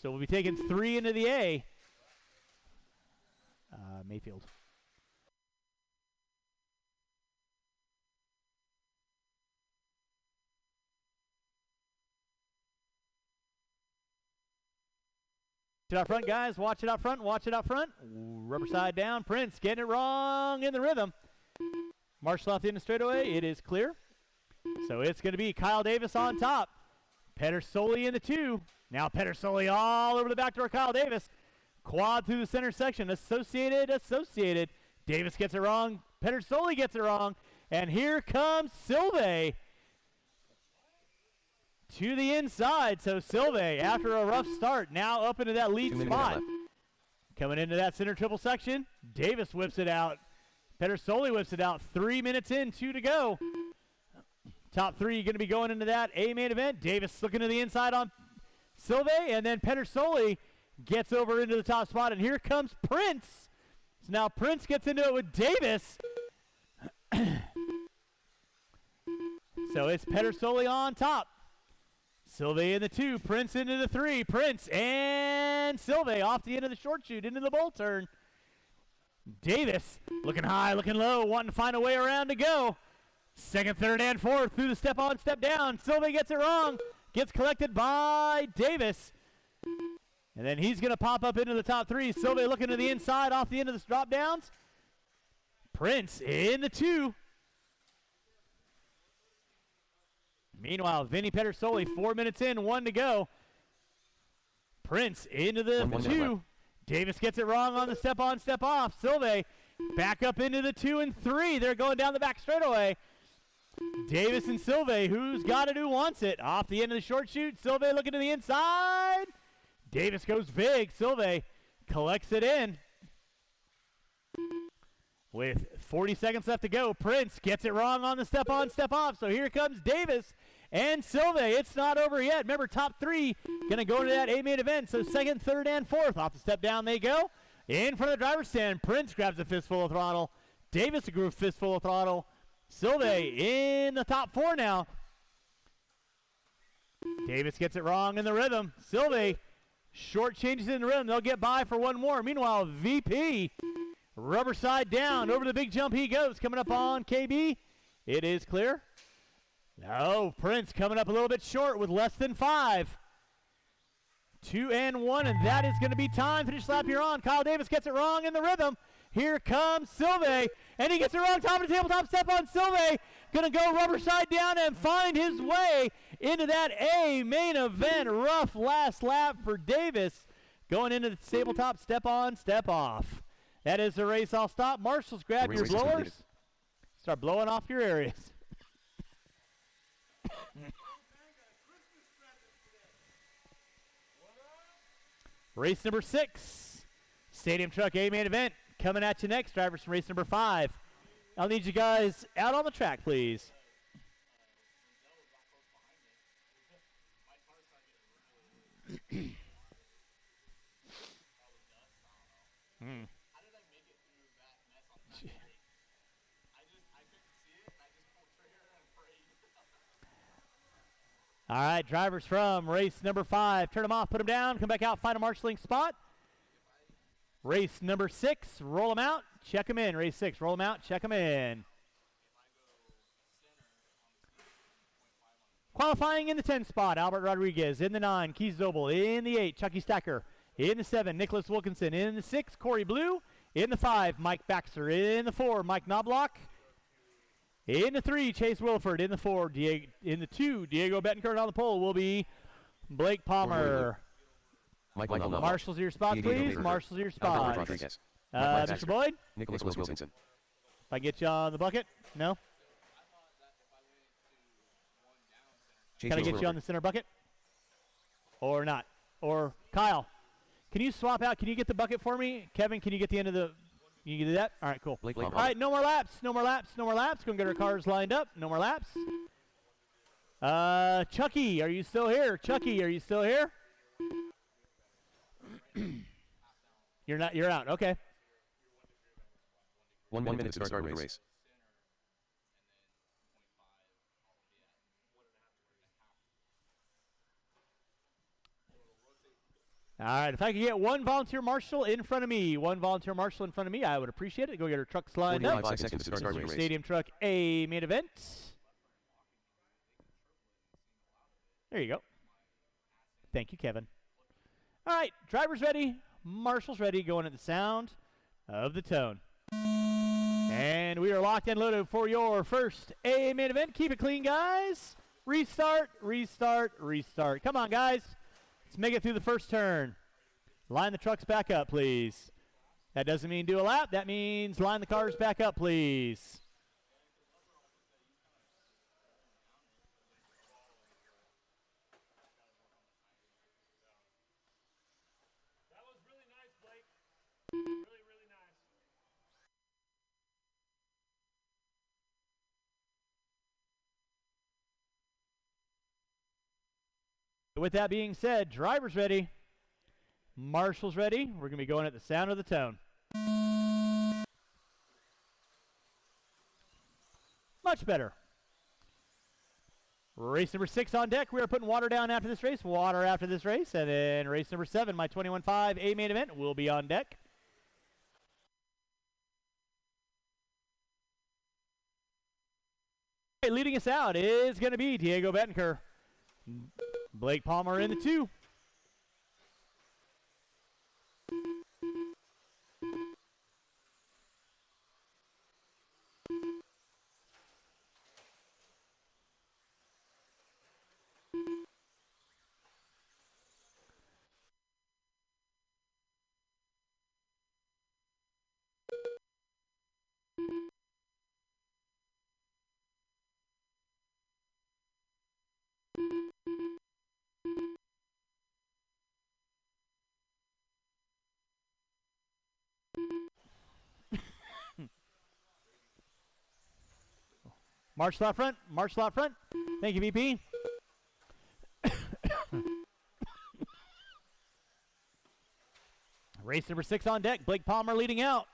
So we'll be taking 3 into the A. Mayfield. it out front, guys. Watch it out front. Watch it out front. Rubber side down. Prince getting it wrong in the rhythm. Marshall off the end of straightaway. It is clear. So it's going to be Kyle Davis on top. Pedersoli in the 2. Now Pedersoli all over the back door. Kyle Davis. Quad through the center section. Associated. Davis gets it wrong. Pedersoli gets it wrong. And here comes Silve to the inside. So Silve, after a rough start, now up into that lead 2 minutes spot. left. Coming into that center triple section. Davis whips it out. Pedersoli whips it out. 3 minutes in, 2 to go. Top 3 going to be going into that A main event. Davis looking to the inside on Silve, and then Pedersoli gets over into the top spot, and here comes Prince. So now Prince gets into it with Davis. So it's Pedersoli on top. Silve in the 2, Prince into the 3. Prince and Silve off the end of the short shoot into the bull turn. Davis looking high, looking low, wanting to find a way around to go. Second, third, and fourth through the step on, step down. Silve gets it wrong. Gets collected by Davis. And then he's going to pop up into the top 3. Silve looking to the inside off the end of the drop downs. Prince in the 2. Meanwhile, Vinny Pedersoli, 4 minutes in, 1 to go. Prince into the 2. Davis gets it wrong on the step on, step off. Silve back up into the 2 and 3. They're going down the back straightaway. Davis and Silve, who's got it, who wants it? Off the end of the short shoot. Silve looking to the inside. Davis goes big. Silve collects it in. With 40 seconds left to go, Prince gets it wrong on the step on, step off. So here comes Davis and Silve. It's not over yet. Remember, top 3 going to go into that A-main event. So second, third, and fourth. Off the step down they go. In front of the driver's stand, Prince grabs a fistful of throttle. Davis a fistful of throttle. Silve in the top 4 now. Davis gets it wrong in the rhythm. Silve short changes in the rhythm. They'll get by for one more. Meanwhile, VP, rubber side down. Over the big jump he goes. Coming up on KB. It is clear. No, Prince coming up a little bit short with less than 5. 2 and 1, and that is going to be time. Finish lap you're on. Kyle Davis gets it wrong in the rhythm. Here comes Silve, and he gets it wrong. Top of the tabletop step on Silve. Going to go rubber side down and find his way into that A main event. Rough last lap for Davis. Going into the tabletop step on, step off. That is the race. I'll stop. Marshals, grab your blowers. Start blowing off your areas. Race number 6, Stadium Truck A main event. Coming at you next, drivers from race number 5. I'll need you guys out on the track, please. All right, drivers from race number 5. Turn them off, put them down, come back out, find a marshalling spot. Race number 6, roll them out, check them in. Race 6, roll them out, check them in. Qualifying in the 10 spot, Albert Rodriguez. In the 9, Keith Zobel. In the 8, Chucky Stacker. In the 7, Nicholas Wilkinson. In the 6, Corey Blue. In the 5, Mike Baxter. In the 4, Mike Knobloch. In the 3, Chase Wilford. In the 4, in the 2, Diego Betancourt. On the pole will be Blake Palmer. Marshals your spots, please. Marshals your spots. Mr. Boyd? Nicholas Wilkinson. If I get you on the bucket? No? Can I get you on the center bucket? Or not? Or Kyle, can you swap out? Can you get the bucket for me? Kevin, can you get the end of the... Can you do that? All right, cool. All right, no more laps. No more laps. No more laps. Go and get our cars lined up. No more laps. Chucky, are you still here? Chucky, are you still here? You're not. You're out. Okay. 1 minute to start the race. All right, if I could get one volunteer marshal in front of me, I would appreciate it. Go get our trucks lined up. 45 seconds to start the race. Stadium Truck A main event. There you go. Thank you, Kevin. All right, driver's ready, marshal's ready, going at the sound of the tone. And we are locked and loaded for your first A main event. Keep it clean, guys. Restart, restart, restart. Come on, guys. Let's make it through the first turn. Line the trucks back up, please. That doesn't mean do a lap. That means line the cars back up, please. That was really nice, Blake. Really, really nice. With that being said, driver's ready. Marshal's ready. We're going to be going at the sound of the tone. Much better. Race number 6 on deck. We are putting water down after this race, water after this race, and then race number 7, my 21.5 A main event, will be on deck. Okay, leading us out is going to be Diego Bettenker. Blake Palmer in the 2. Marshall out front. Marshall out front. Thank you, VP. Race number 6 on deck. Blake Palmer leading out.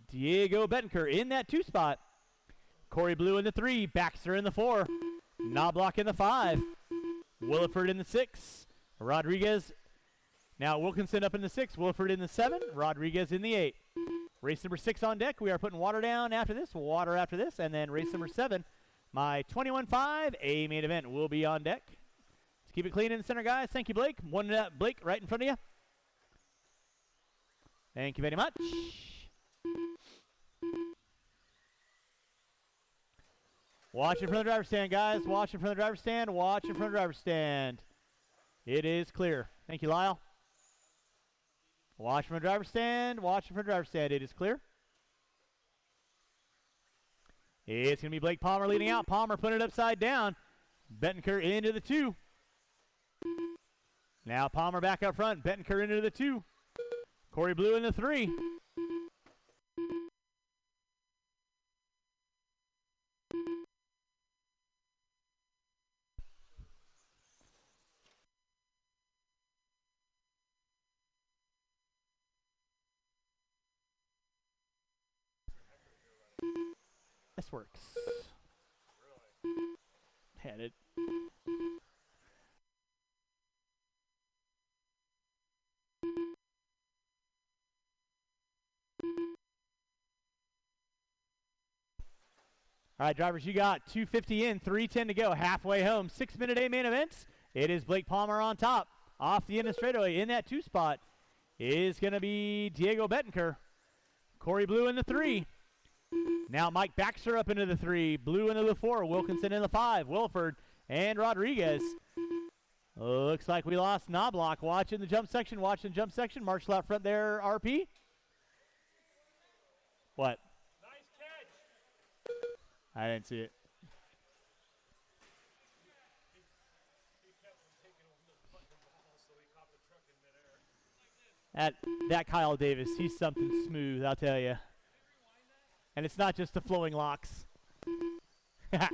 Diego Bettenker in that 2 spot. Corey Blue in the 3. Baxter in the 4. Knobloch in the 5. Williford in the 6. Rodriguez. Now Wilkinson up in the 6. Williford in the 7. Rodriguez in the 8. Race number 6 on deck. We are putting water down after this, water after this, and then race number 7, my 21.5 A main event, will be on deck. Let's keep it clean in the center, guys. Thank you, Blake. One Blake right in front of you. Thank you very much. Watch in front of the driver's stand, guys. Watch in front of the driver's stand. Watch in front of the driver's stand. It is clear. Thank you, Lyle. Watch from the driver's stand. Watch from the driver's stand. It is clear. It's going to be Blake Palmer leading out. Palmer putting it upside down. Bettenker into the 2. Now Palmer back up front. Bettenker into the 2. Corey Blue in the 3. This works. Had it. All right, drivers, you got 2:50 in, 3:10 to go, halfway home. 6-minute A main events. It is Blake Palmer on top. Off the end of straightaway in that 2 spot is going to be Diego Bettenker. Corey Blue in the 3. Now Mike Baxter up into the 3. Blue into the 4. Wilkinson in the 5. Wilford and Rodriguez. Looks like we lost Knobloch. Watching the jump section. Watching the jump section. Marshall out front there, RP. What? Nice catch. I didn't see it. He kept taking over the fucking ball, so he caught the truck in midair. That Kyle Davis, he's something smooth, I'll tell you. And it's not just the flowing locks. All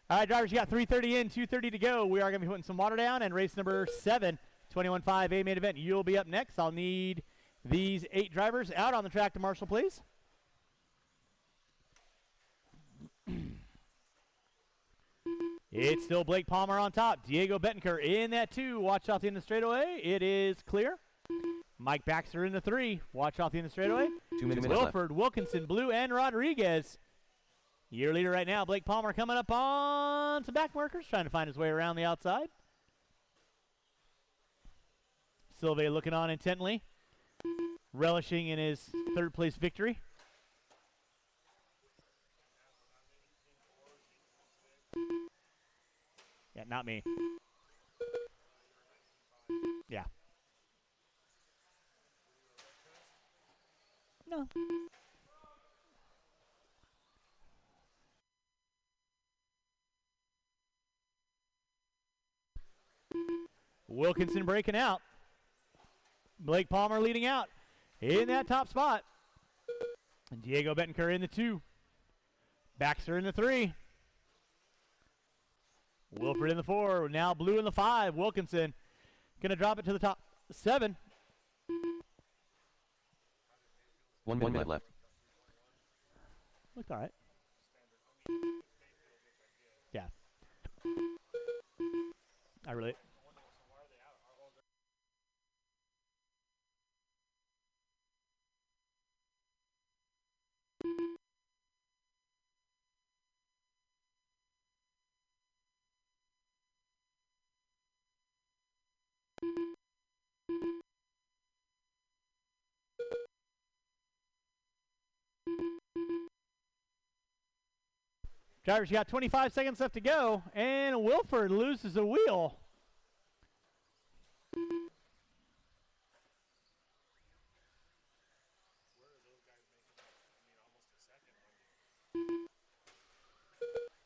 right, drivers, you got 3:30 in, 2:30 to go. We are going to be putting some water down, and race number 7, 21.5 A main event. You'll be up next. I'll need these 8 drivers out on the track to Marshall, please. It's still Blake Palmer on top. Diego Bettenker in that 2. Watch out the end of the straightaway. It is clear. Mike Baxter in the 3. Watch out the end of the straightaway. 2 minutes left. Wilford, Wilkinson, Blue, and Rodriguez. Your leader right now, Blake Palmer, coming up on some back markers, trying to find his way around the outside. Silva looking on intently, relishing in his third place victory. Yeah, not me. Yeah. No. Wilkinson breaking out. Blake Palmer leading out in that top spot. And Diego Betancourt in the 2. Baxter in the 3. Wilford in the 4. Now Blue in the 5. Wilkinson going to drop it to the top 7. 1 minute left. Looked all right. Yeah. I really. Drivers, you got 25 seconds left to go, and Wilford loses a wheel.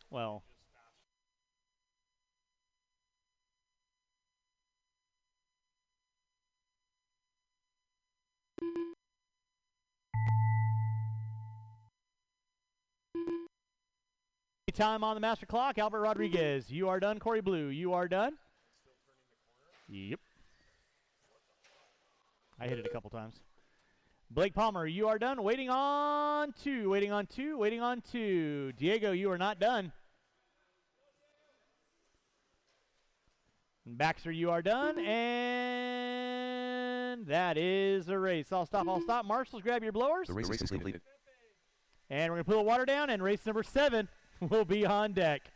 Well, time on the master clock. Albert Rodriguez, you are done. Corey Blue, you are done. Yep. I hit it a couple times. Blake Palmer, you are done. Waiting on 2, waiting on 2, waiting on 2. Diego, you are not done. And Baxter, you are done. And that is a race. I'll stop. Marshals, grab your blowers. The race is completed. And we're going to pull the water down, and race number 7 will be on deck.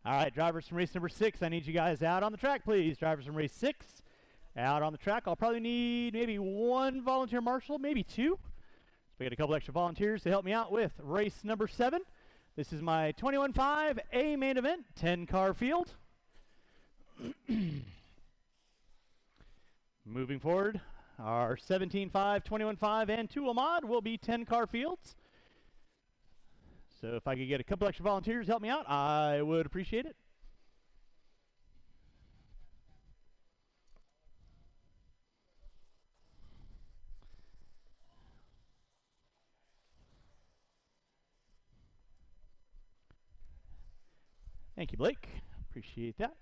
All right, drivers from race number 6, I need you guys out on the track, please. Drivers from race 6, out on the track. I'll probably need maybe 1 volunteer marshal, maybe 2. So we got a couple extra volunteers to help me out with race number 7. This is my 21.5 A main event, 10-car field. Moving forward, our 17.5, 21.5, and 2 mod will be 10-car fields. So if I could get a couple extra volunteers to help me out, I would appreciate it. Thank you, Blake. Appreciate that.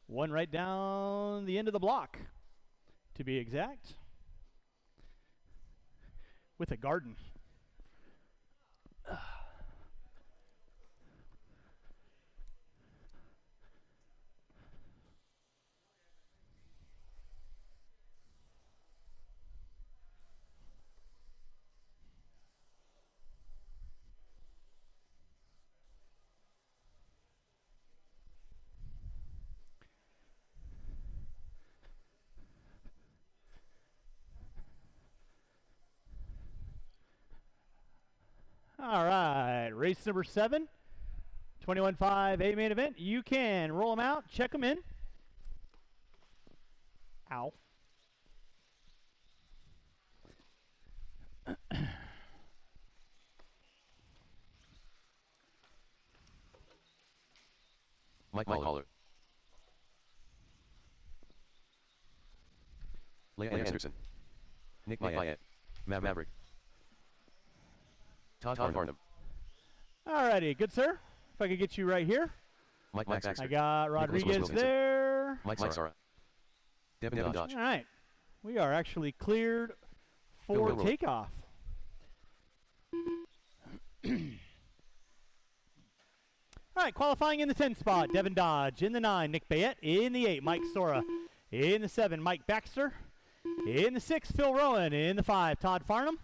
One right down the end of the block, to be exact, with a garden. All right, race number 7, 21.5 A main event. You can roll them out, check them in. Ow. Mike Mahler. Leia Anderson. Nick Mayette. Maverick. Todd Farnham. Alrighty, good sir. If I could get you right here. Mike Baxter. I got Rodriguez Wilkinson. there. Mike Sara. Devin Dodge. All right. We are actually cleared for Go, go, go. takeoff. All right, qualifying in the 10 spot, Devin Dodge. In the 9, Nick Bayette. In the 8, Mike Sora. In the 7, Mike Baxter. In the 6, Phil Rowan. In the 5, Todd Farnham.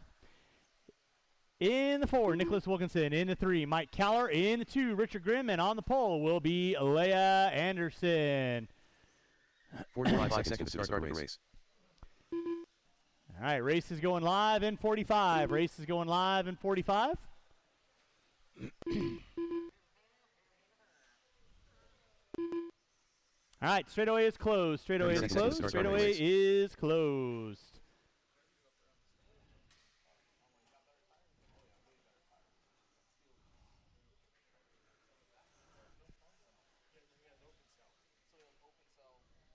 In the 4, Nicholas Wilkinson. In the 3, Mike Caller. In the 2, Richard Grimm. And on the pole will be Leia Anderson. 45 seconds to start the race. All right, race is going live in 45. Race is going live in 45. All right, straightaway is closed. Straightaway is 30 seconds to closed. start running Straightaway race. is closed.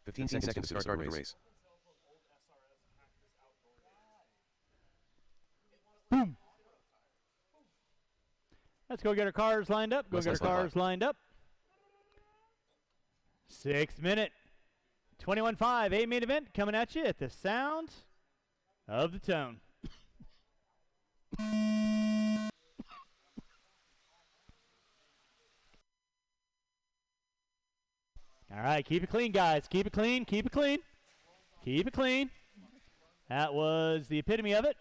Fifteen seconds to start the race. Boom. Let's go get our cars lined up. Go Let's get our line cars lined up. 6 minute 21.5 A main event coming at you at the sound of the tone. All right, keep it clean, guys. Keep it clean. Keep it clean. Keep it clean. That was the epitome of it.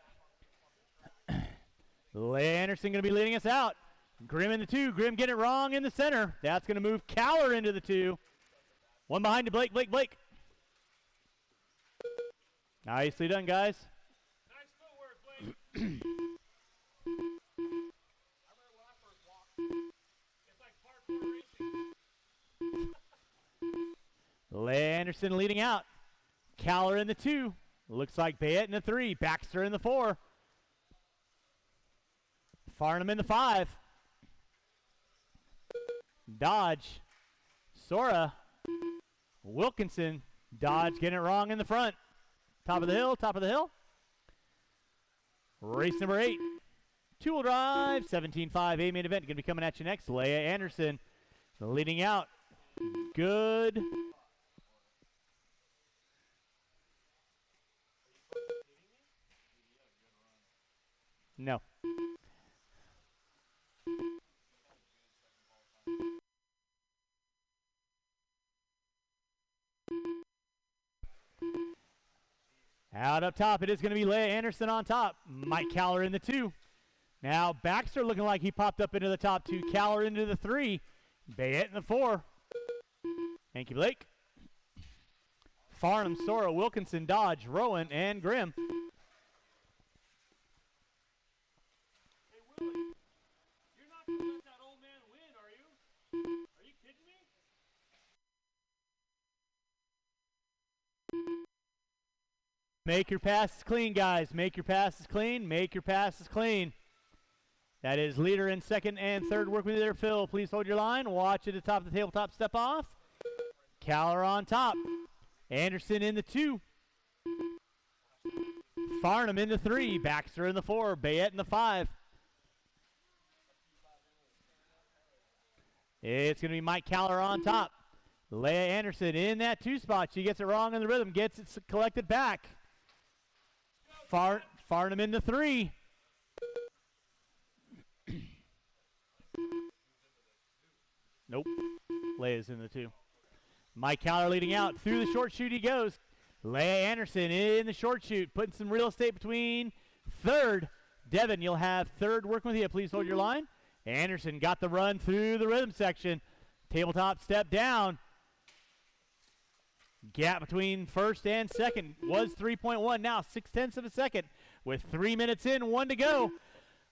Leia Anderson going to be leading us out. Grimm in the 2. Grimm getting it wrong in the center. That's going to move Caller into the 2. One behind to Blake. Blake. Nicely done, guys. Nice footwork, Blake. I remember when I first walked. It's like parkour racing. Leia Anderson leading out. Caller in the 2. Looks like Bayette in the 3. Baxter in the 4. Farnham in the 5. Dodge. Sora. Wilkinson. Dodge getting it wrong in the front. Top of the hill. Top of the hill. Race number 8. Two-wheel drive. 17.5 A main event. Going to be coming at you next. Leia Anderson leading out. Good. No. Out up top, it is going to be Leia Anderson on top. Mike Caller in the 2. Now Baxter looking like he popped up into the top 2. Caller into the 3. Bayette in the 4. Thank you, Blake. Farnham, Sora, Wilkinson, Dodge, Rowan, and Grimm. You're not going to let that old man win, are you? Are you kidding me? Make your passes clean, guys. Make your passes clean. Make your passes clean. That is leader in second and third. Work with you there, Phil. Please hold your line. Watch at the top of the tabletop. Step off. Caller on top. Anderson in the 2. Farnham in the 3. Baxter in the 4. Bayette in the 5. It's going to be Mike Caller on top. Leia Anderson in that 2 spot. She gets it wrong in the rhythm. Gets it collected back. Farnham in the 3. Nope. Leia's in the 2. Mike Caller leading out. Through the short shoot he goes. Leia Anderson in the short shoot. Putting some real estate between third. Devin, you'll have third working with you. Please hold your line. Anderson got the run through the rhythm section. Tabletop step down. Gap between first and second was 3.1. Now 0.6 of a second. With 3 minutes in, 1 to go.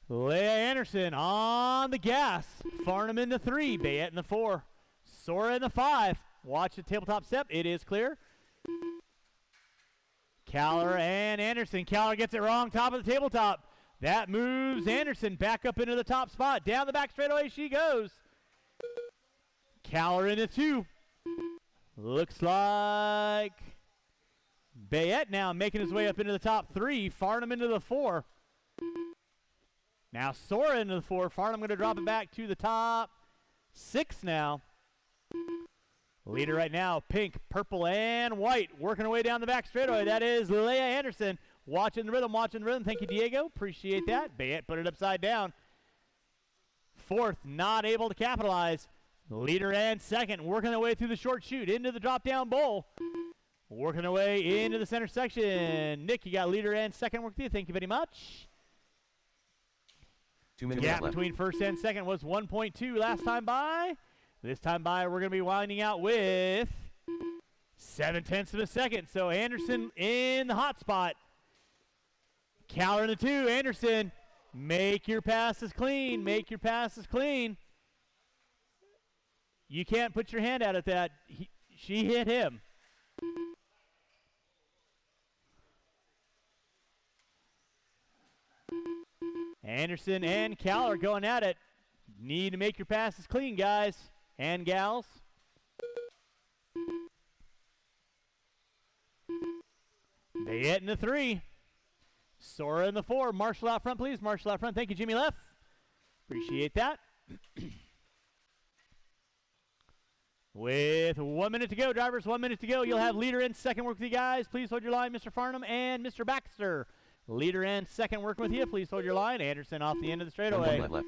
Leia Anderson on the gas. Farnham in the 3. Bayette in the 4. Sora in the 5. Watch the tabletop step. It is clear. Caller and Anderson. Caller gets it wrong. Top of the tabletop. That moves Anderson back up into the top spot. Down the back straightaway she goes. Caller in the 2. Looks like Bayette now making his way up into the top 3. Farnham into the 4. Now Sora into the 4. Farnham going to drop it back to the top 6 now. Leader right now, pink, purple, and white. Working her way down the back straightaway. That is Leia Anderson. Watching the rhythm, watching the rhythm. Thank you, Diego. Appreciate that. Bayette put it upside down. 4th, not able to capitalize. Leader and 2nd, working their way through the short shoot into the drop-down bowl. Working their way into the center section. Nick, you got leader and 2nd work with you. Thank you very much. 2 minutes Gap left. between first and second was 1.2 last time by. This time by, we're going to be winding out with 0.7 of a second. So Anderson in the hot spot. Caller in the 2. Anderson, make your passes clean. Make your passes clean. You can't put your hand out at that. She hit him. Anderson and Caller going at it. Need to make your passes clean, guys and gals. Bayette in the 3. Sora in the 4. Marshall out front, please. Marshall out front. Thank you, Jimmy Leff. Appreciate that. With 1 minute to go, drivers, 1 minute to go. You'll have leader and 2nd work with you guys. Please hold your line, Mr. Farnham and Mr. Baxter. Leader and 2nd working with you. Please hold your line. Anderson off the end of the straightaway. 1 left.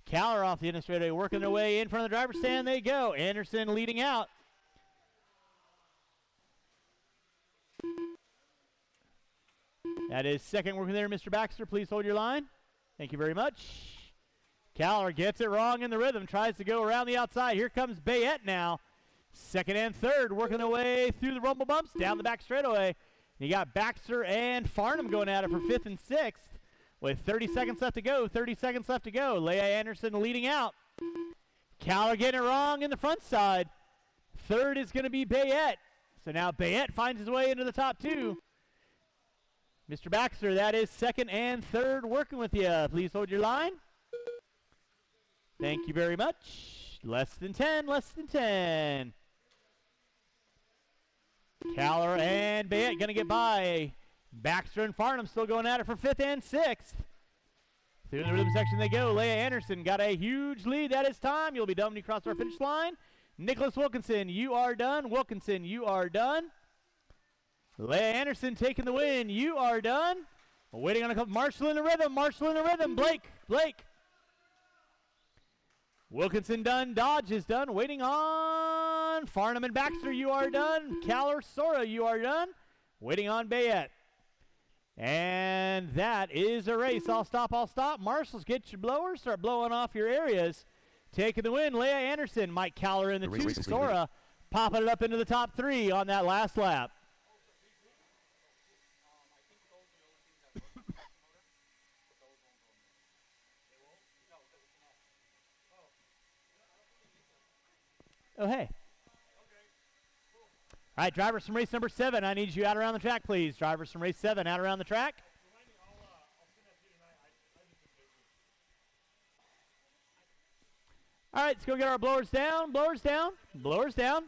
Caller off the end of the straightaway, working their way in front of the driver's stand. They go. Anderson leading out. That is 2nd working there, Mr. Baxter. Please hold your line. Thank you very much. Caller gets it wrong in the rhythm, tries to go around the outside. Here comes Bayette now. 2nd and 3rd, working their way through the rumble bumps, down the back straightaway. You got Baxter and Farnham going at it for 5th and 6th. With 30 seconds left to go, 30 seconds left to go. Leia Anderson leading out. Caller getting it wrong in the front side. 3rd is going to be Bayette. So now Bayette finds his way into the top 2. Mr. Baxter, that is 2nd and 3rd working with you. Please hold your line. Thank you very much. Less than 10, less than 10. Caller and Bayette going to get by. Baxter and Farnham still going at it for 5th and 6th. Through the rhythm section they go. Leia Anderson got a huge lead. That is time. You'll be done when you cross our finish line. Nicholas Wilkinson, you are done. Wilkinson, you are done. Leia Anderson taking the win. You are done. Waiting on a couple. Marshall in the rhythm. Marshall in the rhythm. Blake. Wilkinson done. Dodge is done. Waiting on Farnham and Baxter. You are done. Caller, Sora, you are done. Waiting on Bayette. And that is a race. I'll stop. Marshals, get your blowers. Start blowing off your areas. Taking the win, Leia Anderson. Mike Caller in the 2. Sora popping it up into the top 3 on that last lap. Oh, hey. All right, drivers from race number 7, I need you out around the track, please. Drivers from race 7, out around the track. All right, let's go get our blowers down, blowers down, blowers down.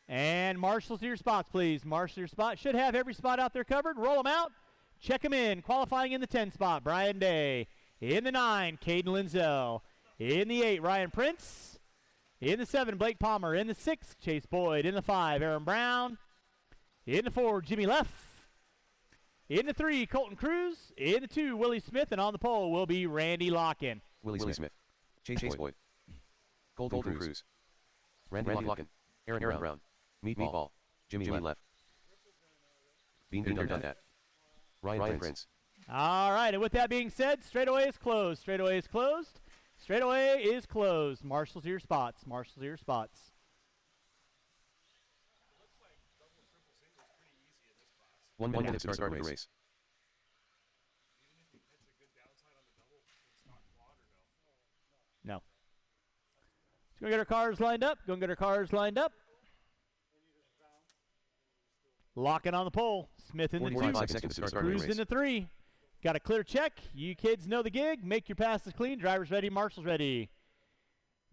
And marshals to your spots, please. Marshal to your spot. Should have every spot out there covered. Roll them out. Check them in. Qualifying in the 10 spot, Brian Day. In the 9, Caden Linzel. In the 8, Ryan Prince. In the 7, Blake Palmer. In the 6, Chase Boyd. In the 5, Aaron Brown. In the 4, Jimmy Leff. In the 3, Colton Cruz. In the 2, Willie Smith. And on the pole will be Randy Locken. Willie Smith. Chase Boyd. Golden Cruz. Randy Locken. Aaron Brown. Meatball. Jimmy Leff. Bean done that. Ryan Prince. All right, and with that being said, straightaway is closed. Straightaway is closed. Straightaway is closed. Marshals to your spots. Marshals to your spots. One minute to start the race. No. Let's go get our cars lined up. Go and get our cars lined up. Locking on the pole. Smith in the 2. 45 seconds to start the Cruz race. in the 3. Got a clear check. You kids know the gig. Make your passes clean. Drivers ready. Marshals ready.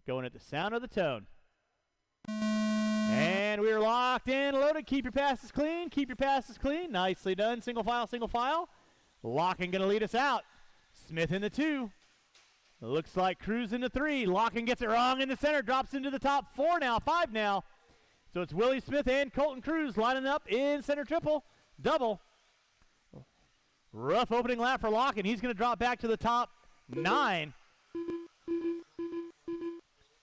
Going at the sound of the tone. And we are locked in, loaded. Keep your passes clean. Keep your passes clean. Nicely done. Single file, single file. Locking going to lead us out. Smith in the 2. Looks like Cruz in the 3. Locking gets it wrong in the center. Drops into the top 4 now. 5 now. So it's Willie Smith and Colton Cruz lining up in center triple. Double. Rough opening lap for Locken. He's going to drop back to the top 9.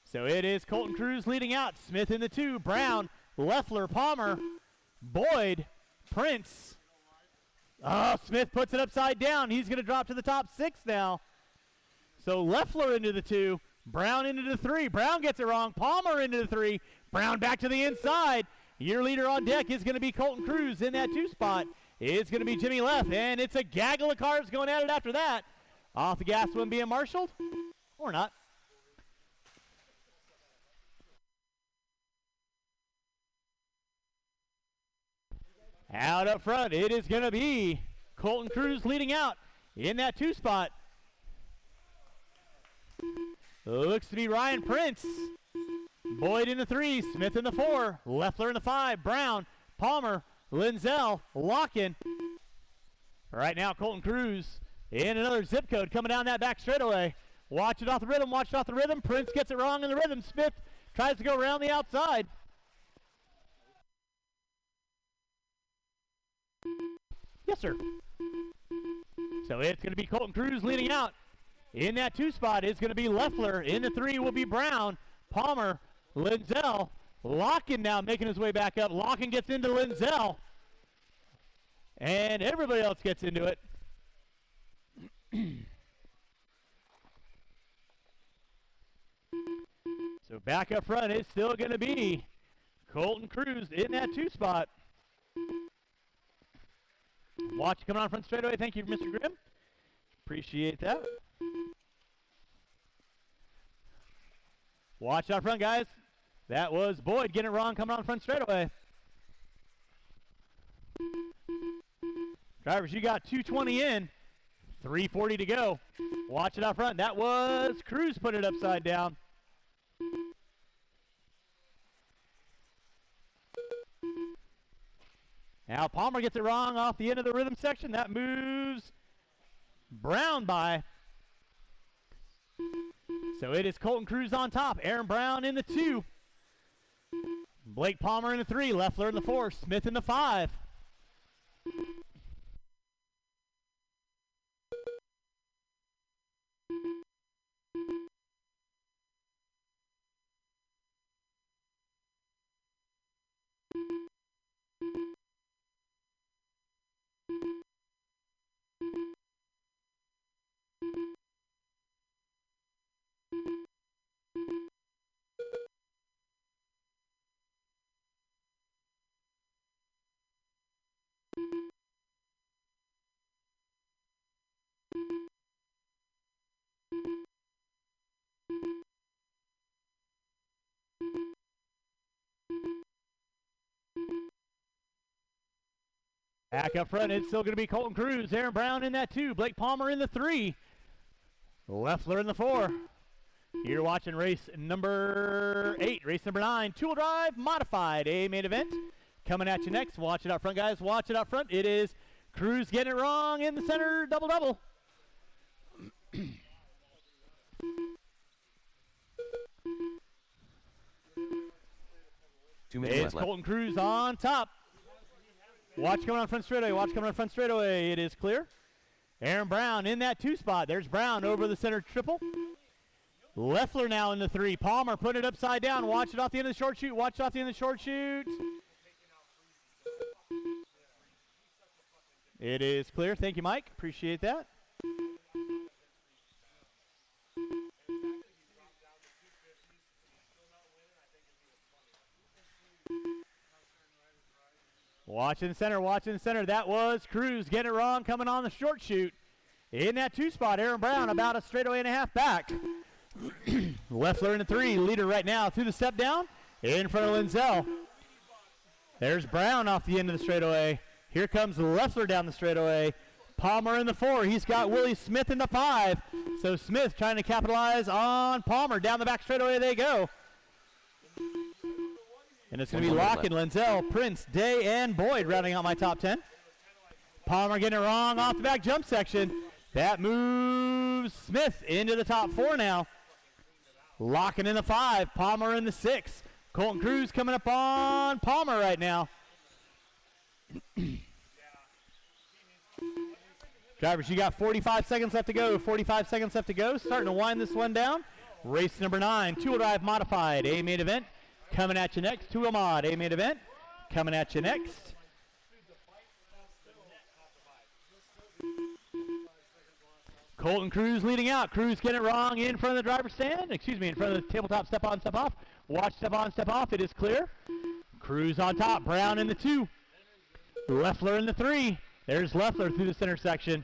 So it is Colton Cruz leading out. Smith in the 2. Brown, Leffler, Palmer, Boyd, Prince. Oh, Smith puts it upside down. He's going to drop to the top 6 now. So Leffler into the 2. Brown into the 3. Brown gets it wrong. Palmer into the 3. Brown back to the inside. Your leader on deck is going to be Colton Cruz in that 2 spot. It's going to be Jimmy Leff, and it's a gaggle of cars going at it after that. Off the gas one being marshaled, or not. Out up front, it is going to be Colton Cruz leading out in that 2 spot. Looks to be Ryan Prince. Boyd in the 3, Smith in the 4, Leffler in the 5, Brown, Palmer, Linzel, Locken. Right now, Colton Cruz in another zip code coming down that back straightaway. Watch it off the rhythm, watch it off the rhythm. Prince gets it wrong in the rhythm. Smith tries to go around the outside. Yes, sir. So it's going to be Colton Cruz leading out. In that 2 spot is going to be Leffler. In the 3 will be Brown, Palmer, Linzel. Locken now making his way back up. Locken gets into Linzel. And everybody else gets into it. So back up front is still going to be Colton Cruz in that 2 spot. Watch coming on front straightaway. Thank you, Mr. Grimm. Appreciate that. Watch out front, guys. That was Boyd getting it wrong coming on front straightaway. Drivers, you got 220 in, 340 to go. Watch it out front. That was Cruz putting it upside down. Now Palmer gets it wrong off the end of the rhythm section. That moves Brown by. So it is Colton Cruz on top. Aaron Brown in the 2. Blake Palmer in the 3. Leffler in the 4. Smith in the 5. Back up front, it's still going to be Colton Cruz. Aaron Brown in that 2. Blake Palmer in the 3. Leffler in the 4. You're watching race number 8, race number 9, two-wheel drive, modified, a main event. Coming at you next. Watch it out front, guys. Watch it out front. It is Cruz getting it wrong in the center, double-double. 2 minutes It's left. Colton Cruz on top. Watch coming on front straightaway. Watch coming on front straightaway. It is clear. Aaron Brown in that 2 spot. There's Brown over the center triple. Leffler now in the 3. Palmer putting it upside down. Watch it off the end of the short shoot. Watch it off the end of the short shoot. It is clear. Thank you, Mike. Appreciate that. Watch in the center, watch in the center. That was Cruz getting it wrong, coming on the short shoot. In that 2 spot, Aaron Brown about a straightaway and a half back. Leffler in the 3, leader right now through the step down, in front of Linzel. There's Brown off the end of the straightaway. Here comes Leffler down the straightaway. Palmer in the 4. He's got Willie Smith in the 5. So Smith trying to capitalize on Palmer. Down the back straightaway they go. And it's going to be Locken, Linzel, Prince, Day, and Boyd rounding out my top 10. Palmer getting it wrong off the back jump section. That moves Smith into the top 4 now. Locken in the 5, Palmer in the 6. Colton Cruz coming up on Palmer right now. Drivers, you got 45 seconds left to go. 45 seconds left to go. Starting to wind this one down. Race number 9, two-wheel drive modified, a main event. Coming at you next, two-wheel mod, a main event. Coming at you next. Colton Cruz leading out. Cruz getting it wrong in front of the driver's stand. Excuse me, in front of the tabletop step on, step off. Watch step on, step off. It is clear. Cruz on top. Brown in the 2. Leffler in the 3. There's Leffler through the center section.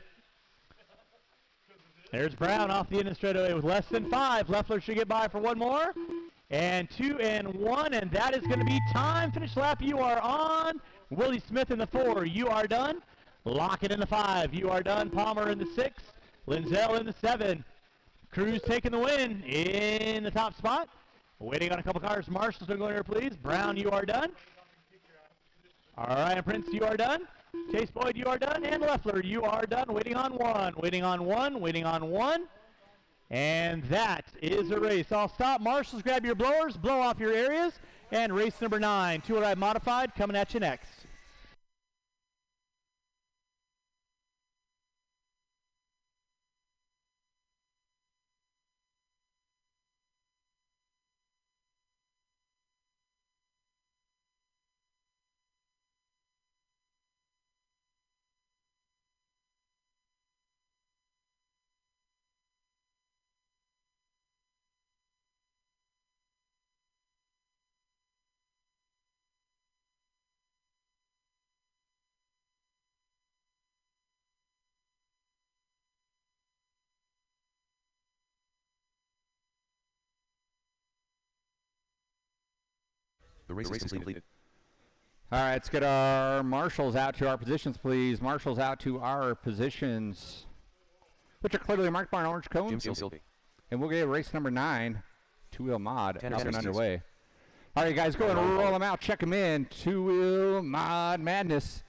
There's Brown off the end of the straightaway with less than 5. Leffler should get by for one more. And 2 and 1, and that is going to be time. Finish lap. You are on. Willie Smith in the 4. You are done. Lockett in the 5. You are done. Palmer in the 6. Linzel in the 7. Cruz taking the win in the top spot. Waiting on a couple cars. Marshall's going to go in here, please. Brown, you are done. All right, Prince, you are done. Chase Boyd, you are done. And Leffler, you are done. Waiting on 1. Waiting on 1. Waiting on 1. And that is a race. I'll stop. Marshals, grab your blowers, blow off your areas. And race number 9, two-wheel drive modified, coming at you next. The race is completed. All right, let's get our marshals out to our positions, please. Marshals out to our positions, which are clearly marked by an orange cone. Jim Silvey. And we'll get race number 9, two-wheel mod, Tanner up and Steves. underway. All right, guys, go ahead and roll them out. Check them in. Two-wheel mod madness.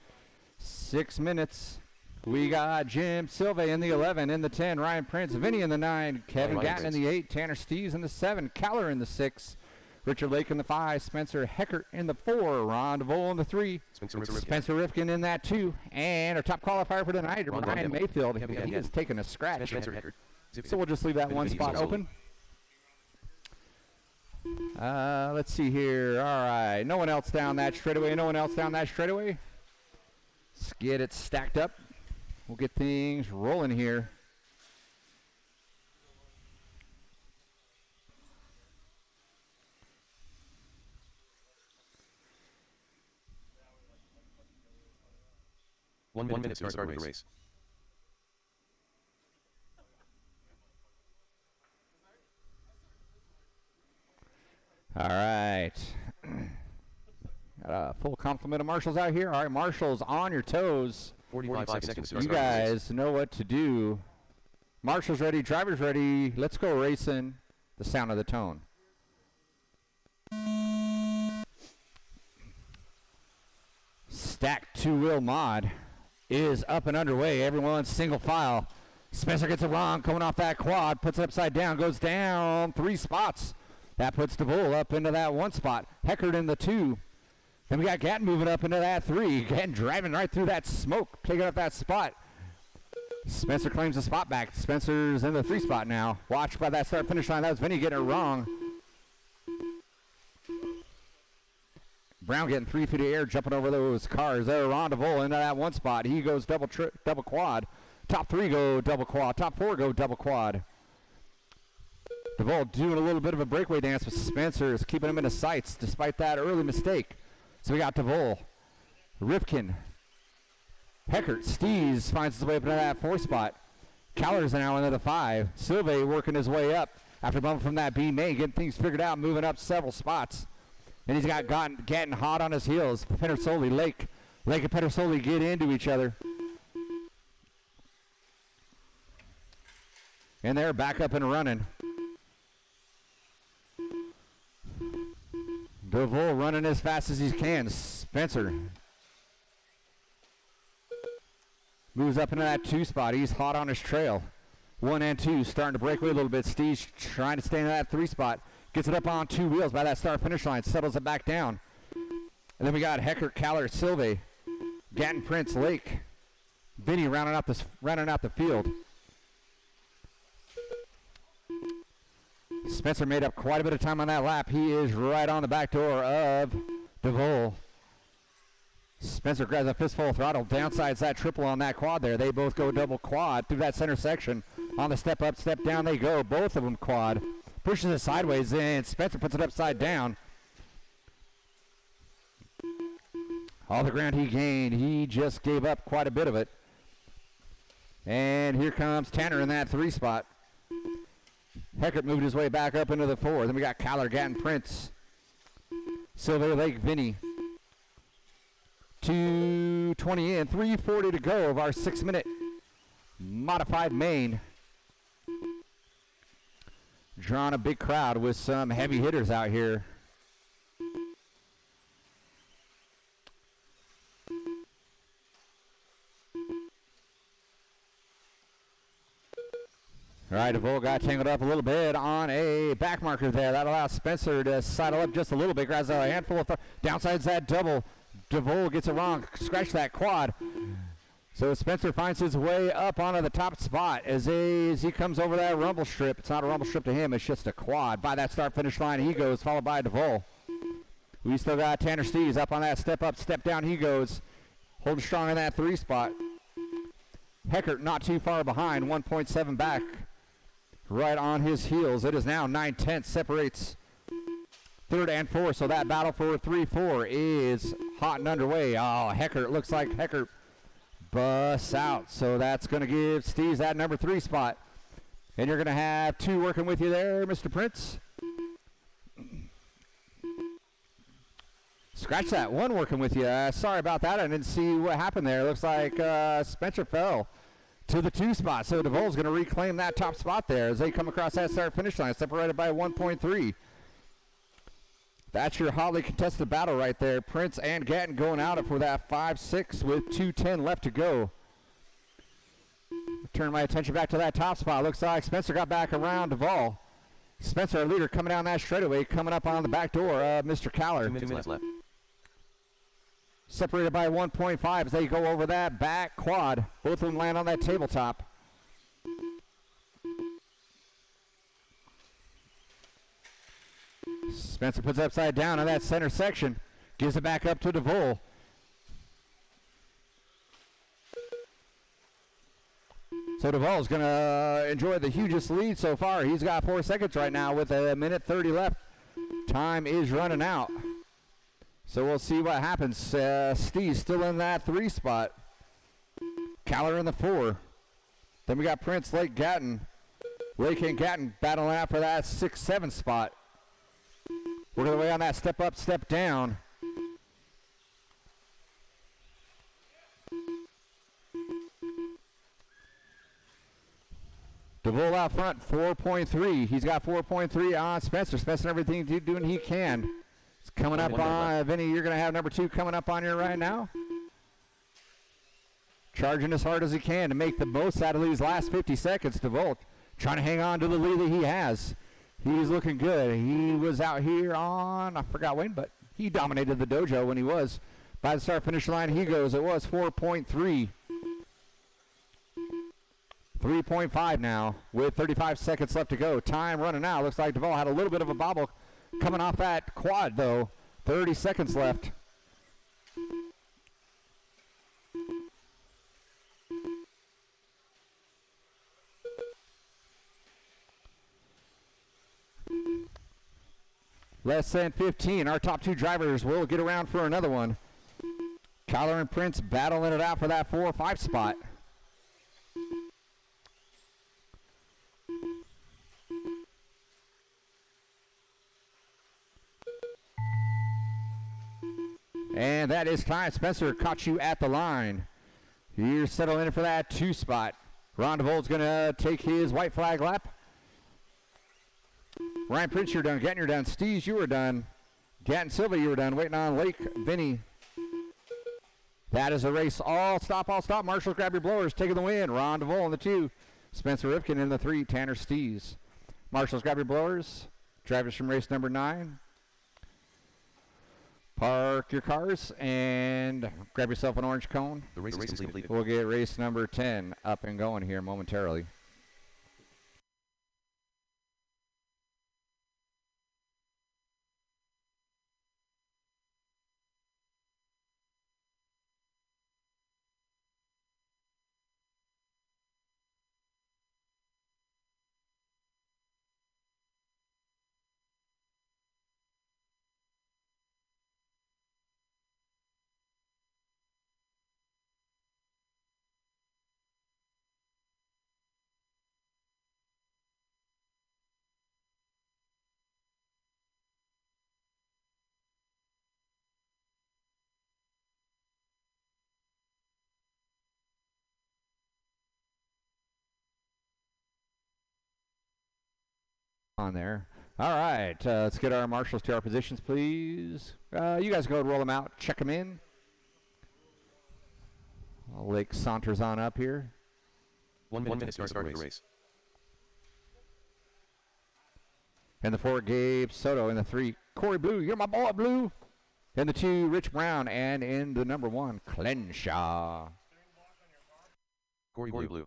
6 minutes. We got Jim Silvey in the 11, in the 10, Ryan Prince, Vinny in the 9, Kevin Ryan Gatton in Prince. the 8, Tanner Steves in the 7, Caller in the 6, Richard Lake in the 5, Spencer Heckert in the 4, Ron DeVole in the 3, Spencer Rifkin in that 2, and our top qualifier for tonight, Ron Ryan Devil. Mayfield. Kevin He Gatton. is taking a scratch. Spencer Heckert. Zippy. So we'll just leave that Vinny one Vinny spot Zolo. open. Let's see here. All right. No one else down that straightaway. No one else down that straightaway. Let's get it stacked up. We'll get things rolling here. One minute to start race. All right. Got a full complement of marshals out here. All right, marshals, on your toes. 45 seconds to You start the race. guys know what to do. Marshals ready, drivers ready. Let's go racing. The sound of the tone. Stacked two-wheel mod is up and underway. Everyone's single file. Spencer gets it wrong, coming off that quad, puts it upside down, goes down 3 spots. That puts DeVol up into that 1 spot. Heckert in the 2. Then we got Gatton moving up into that 3. Gatton driving right through that smoke, taking up that spot. Spencer claims the spot back. Spencer's in the 3 spot now. Watch by that start finish line. That was Vinny getting it wrong. Brown getting 3 feet of air, jumping over those cars. There, Ron DeVol into that 1 spot. He goes double quad. Top 3 go double quad. Top 4 go double quad. DeVol doing a little bit of a breakaway dance, but Spencer is keeping him in his sights despite that early mistake. So we got DeVol, Ripken, Heckert, Stees finds his way up into that 4 spot. Caller's now into the 5. Silve working his way up after bumping from that B main, getting things figured out, moving up several spots. And he's got Gatton hot on his heels. Pedersoli, Lake and Pedersoli get into each other. And they're back up and running. DeVol running as fast as he can. Spencer moves up into that 2 spot. He's hot on his trail. 1 and 2 starting to break away a little bit. Steve's trying to stay in that 3 spot. Gets it up on 2 wheels by that start finish line. Settles it back down. And then we got Heckert, Caller, Silve, Gatton, Prince, Lake, Vinny rounding out the field. Spencer made up quite a bit of time on that lap. He is right on the back door of DeVol. Spencer grabs a fistful of throttle, downsides that triple on that quad there. They both go double quad through that center section. On the step up, step down they go. Both of them quad. Pushes it sideways and Spencer puts it upside down. All the ground he gained, he just gave up quite a bit of it. And here comes Tanner in that 3 spot. Heckert moved his way back up into the 4. Then we got Caller, Gatton, Prince, Silver Lake, Vinny. 2:20 in, 3:40 to go of our 6-minute modified main. Drawing a big crowd with some heavy hitters out here. All right, DeVol got tangled up a little bit on a back marker there. That allows Spencer to sidle up just a little bit. Grabs a handful of downsides that double. DeVol gets it wrong. Scratch that quad. So Spencer finds his way up onto the top spot as he comes over that rumble strip. It's not a rumble strip to him. It's just a quad. By that start-finish line, he goes, followed by DeVol. We still got Tanner Steves up on that step up, step down. He goes, holding strong in that 3 spot. Heckert not too far behind, 1.7 back. Right on his heels. It is now 9/10 separates 3rd and 4th. So that battle for 3-4 is hot and underway. Oh, Heckert, looks like Heckert busts out. So that's going to give Steves that number 3 spot. And you're going to have 2 working with you there, Mr. Prince. Scratch that 1 working with you. Sorry about that. I didn't see what happened there. Looks like Spencer fell to the 2 spot. So DeVol's going to reclaim that top spot there as they come across that start-finish line, separated by 1.3. That's your hotly contested battle right there. Prince and Gatton going out for that 5-6 with 2:10 left to go. Turn my attention back to that top spot. Looks like Spencer got back around DeVol. Spencer, our leader, coming down that straightaway, coming up on the back door of Mr. Caller. 2 minutes left. Separated by 1.5 as they go over that back quad. Both of them land on that tabletop. Spencer puts it upside down on that center section. Gives it back up to DeVol. So DeVol's going to enjoy the hugest lead so far. He's got 4 seconds right now with 1:30 left. Time is running out. So we'll see what happens. Steve's still in that 3 spot. Caller in the 4. Then we got Prince, Lake, Gatton. Lake and Gatton battling out for that 6-7 spot. Working away on that step up, step down. DeVol out front, 4.3. He's got 4.3 on Spencer. Spencer, everything doing he can. It's coming up on Vinny. You're going to have number 2 coming up on you right now. Charging as hard as he can to make the most out of these last 50 seconds. DeVol trying to hang on to the lead that he has. He's looking good. He was out here on, I forgot when, but he dominated the dojo when he was. By the start-finish line, he goes. It was 4.3. 3.5 now with 35 seconds left to go. Time running out. Looks like DeVol had a little bit of a bobble coming off that quad, though. 30 seconds left. Less than 15. Our top 2 drivers will get around for another one. Kyler and Prince battling it out for that 4 or 5 spot. And that is time. Spencer caught you at the line. You're settling in for that 2 spot. Ron DeVol's going to take his white flag lap. Ryan Prince, you're done. Gatton, you're done. Steves, you were done. Gatton Silva, you were done. Waiting on Lake Vinny. That is a race. All stop, all stop. Marshall, grab your blowers. Taking the win. Ron DeVol in the 2. Spencer Rifkin in the 3. Tanner Steves. Marshalls, grab your blowers. Drivers from race number 9. Park your cars and grab yourself an orange cone. The race is complete. We'll get race number 10 up and going here momentarily. On there. All right, let's get our marshals to our positions, please. You guys go and roll them out, check them in. Lake saunters on up here. 1 minute to start the race. In the 4, Gabe Soto. In the 3, Corey Blue. You're my boy, Blue. In the 2, Rich Brown. And in the number 1, Clenshaw. Corey Blue.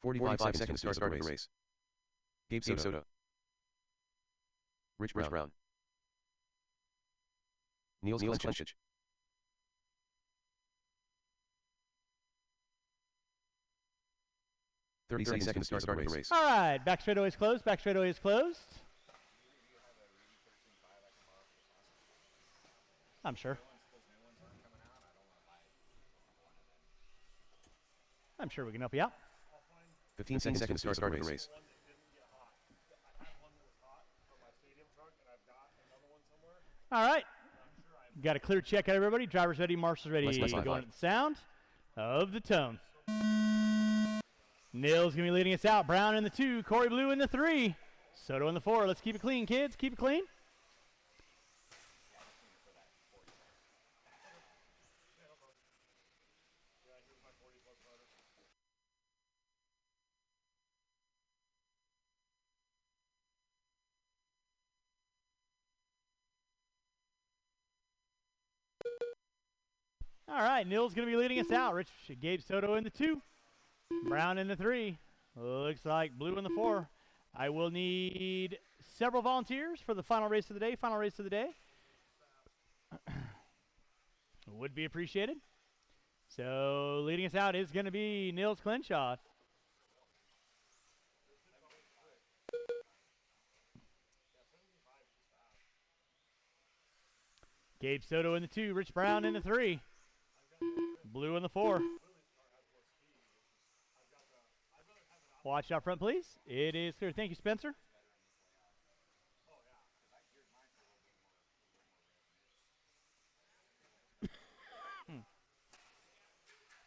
45 seconds to start the race. Gabe Soto. Rich Brown. Niels Klenchich. 30 seconds to start the race. All right, back straightaway is closed. Back straightaway is closed. I'm sure. I'm sure we can help you out. 15 seconds to start the race. All right. Got a clear check out, everybody. Drivers ready, marshals ready. Going at the sound of the tone. Nils going to be leading us out. Brown in the 2, Corey Blue in the 3. Soto in the 4. Let's keep it clean, kids. Keep it clean. All right, Nils going to be leading us out. Gabe Soto in the 2. Brown in the 3. Looks like Blue in the 4. I will need several volunteers for the final race of the day. Final race of the day. Would be appreciated. So leading us out is going to be Nils Clenshaw. Gabe Soto in the 2. Rich Brown in the 3. Blue in the 4. Watch out front, please. It is clear. Thank you, Spencer.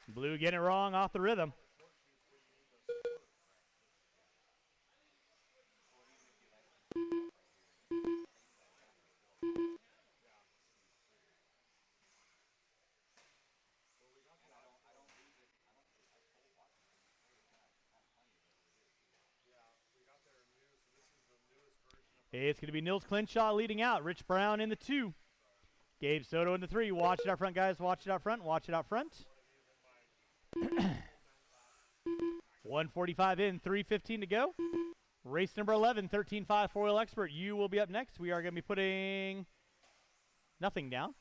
Blue getting it wrong off the rhythm. It's going to be Nils Clinshaw leading out. Rich Brown in the 2. Gabe Soto in the 3. Watch it out front, guys. Watch it out front. Watch it out front. 145 in, 3:15 to go. Race number 11, 13.5 4-wheel expert. You will be up next. We are going to be putting nothing down.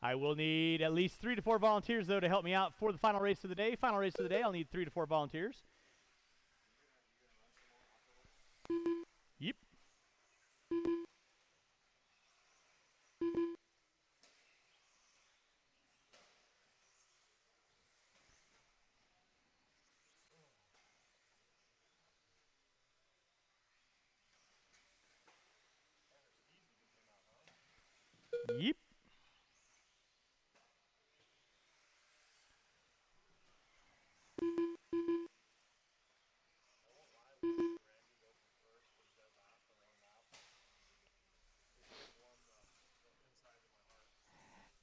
I will need at least 3 to 4 volunteers, though, to help me out for the final race of the day. Final race of the day, I'll need 3 to 4 volunteers. Yep. Yep.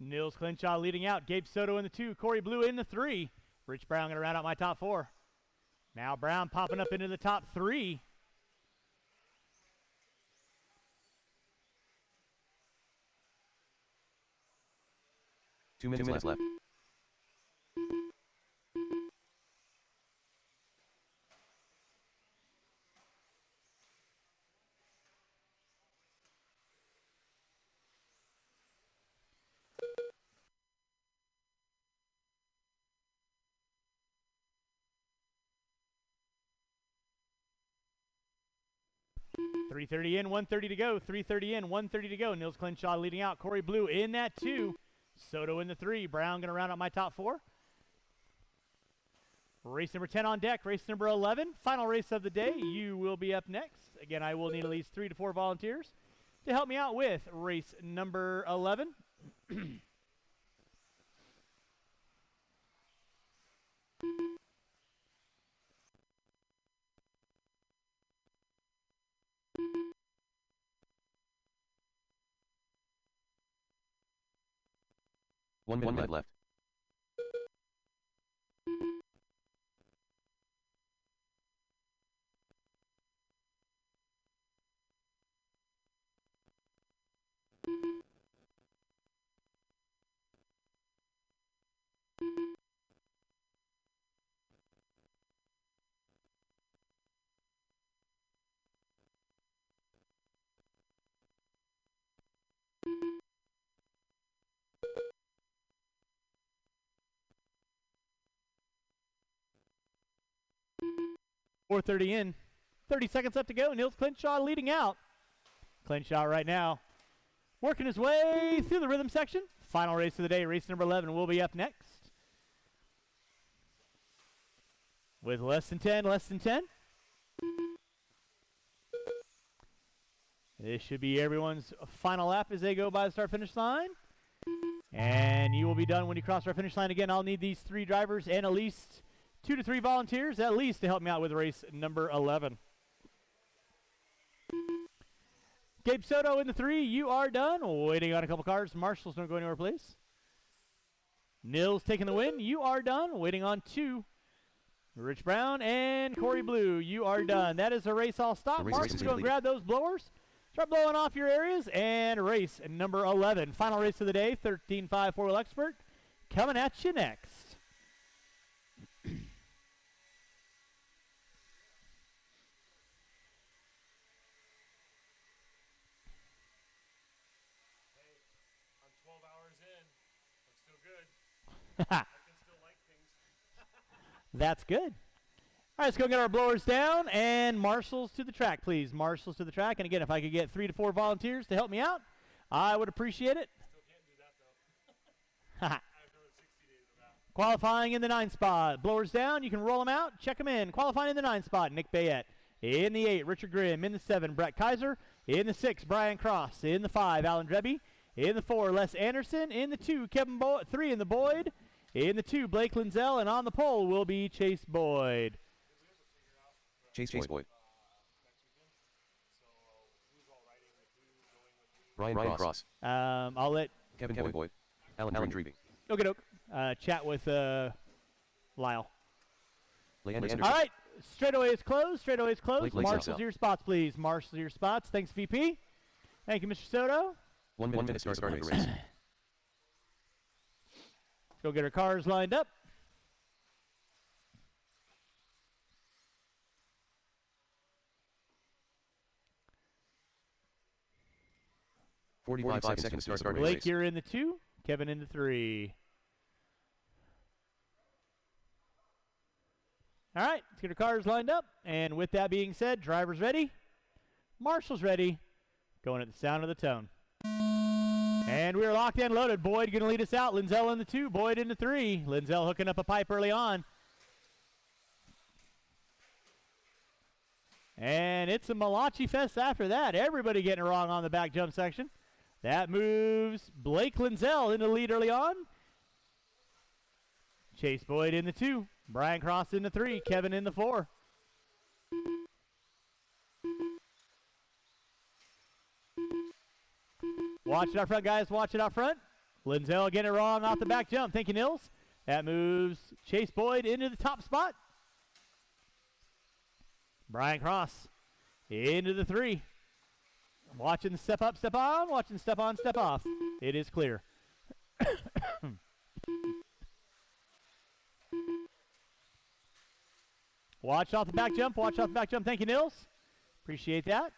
Nils Clinshaw leading out. Gabe Soto in the 2. Corey Blue in the 3. Rich Brown going to round out my top 4. Now Brown popping up into the top 3. Two minutes left. .330 in, 130 to go. 3:30 in, 130 to go. Nils Clinshaw leading out. Corey Blue in that 2. Soto in the 3. Brown going to round out my top 4. Race number 10 on deck. Race number 11. Final race of the day. You will be up next. Again, I will need at least 3 to 4 volunteers to help me out with race number 11. One minute left. .430 in. 30 seconds left to go. Nils Clinshaw leading out. Clinshaw right now working his way through the rhythm section. Final race of the day, race number 11, will be up next. With less than 10. This should be everyone's final lap as they go by the start-finish line. And you will be done when you cross our finish line. Again, I'll need these 3 drivers and at least 2 to 3 volunteers at least to help me out with race number 11. Gabe Soto in the 3. You are done. Waiting on a couple cars. Marshall's don't go anywhere, please. Nils taking the win. You are done. Waiting on 2. Rich Brown and Corey Blue. You are done. That is a race all stop. Marshall's going to grab those blowers. Start blowing off your areas. And race number 11. Final race of the day. 13.5 4-wheel expert. Coming at you next. I can still like things. That's good. All right, let's go get our blowers down and marshals to the track, please. Marshals to the track. And again, if I could get 3 to 4 volunteers to help me out, I would appreciate it. Still can't do that, though. I have another 60 days of that. Qualifying in the 9 spot. Blowers down. You can roll them out. Check them in. Qualifying in the 9 spot. Nick Bayette. In the 8, Richard Grimm. In the 7, Brett Kaiser. In the 6, Brian Cross. In the 5, Alan Drebby. In the 4, Les Anderson. In the 2, Kevin Boyd. 3 in the Boyd. In the 2, Blake Linzel. And on the pole will be Chase Boyd. Chase Boyd. Ryan Cross. I'll let Kevin Boyd. Alan Drebby. Okey-doke. Chat with Lyle. Anderson. All right, Straightaway is closed. Straightaway is closed. Blake Marshals out. your spots, please. Marshals your spots. Thanks, VP. Thank you, Mr. Soto. 1 minute start of the race. Let's go get our cars lined up. Forty-five seconds to start the Blake, race. you're in the 2. Kevin in the 3. All right, let's get our cars lined up. And with that being said, drivers ready. Marshals ready. Going at the sound of the tone. And we're locked and loaded. Boyd going to lead us out. Linzel in the 2. Boyd in the 3. Linzel hooking up a pipe early on. And it's a Malachi Fest after that. Everybody getting it wrong on the back jump section. That moves Blake Linzel in the lead early on. Chase Boyd in the 2. Brian Cross in the 3. Kevin in the 4. Watch it out front, guys. Watch it out front. Linzel getting it wrong off the back jump. Thank you, Nils. That moves Chase Boyd into the top spot. Brian Cross into the 3. Watching step up, step on. Watching step on, step off. It is clear. Watch off the back jump. Watch off the back jump. Thank you, Nils. Appreciate that.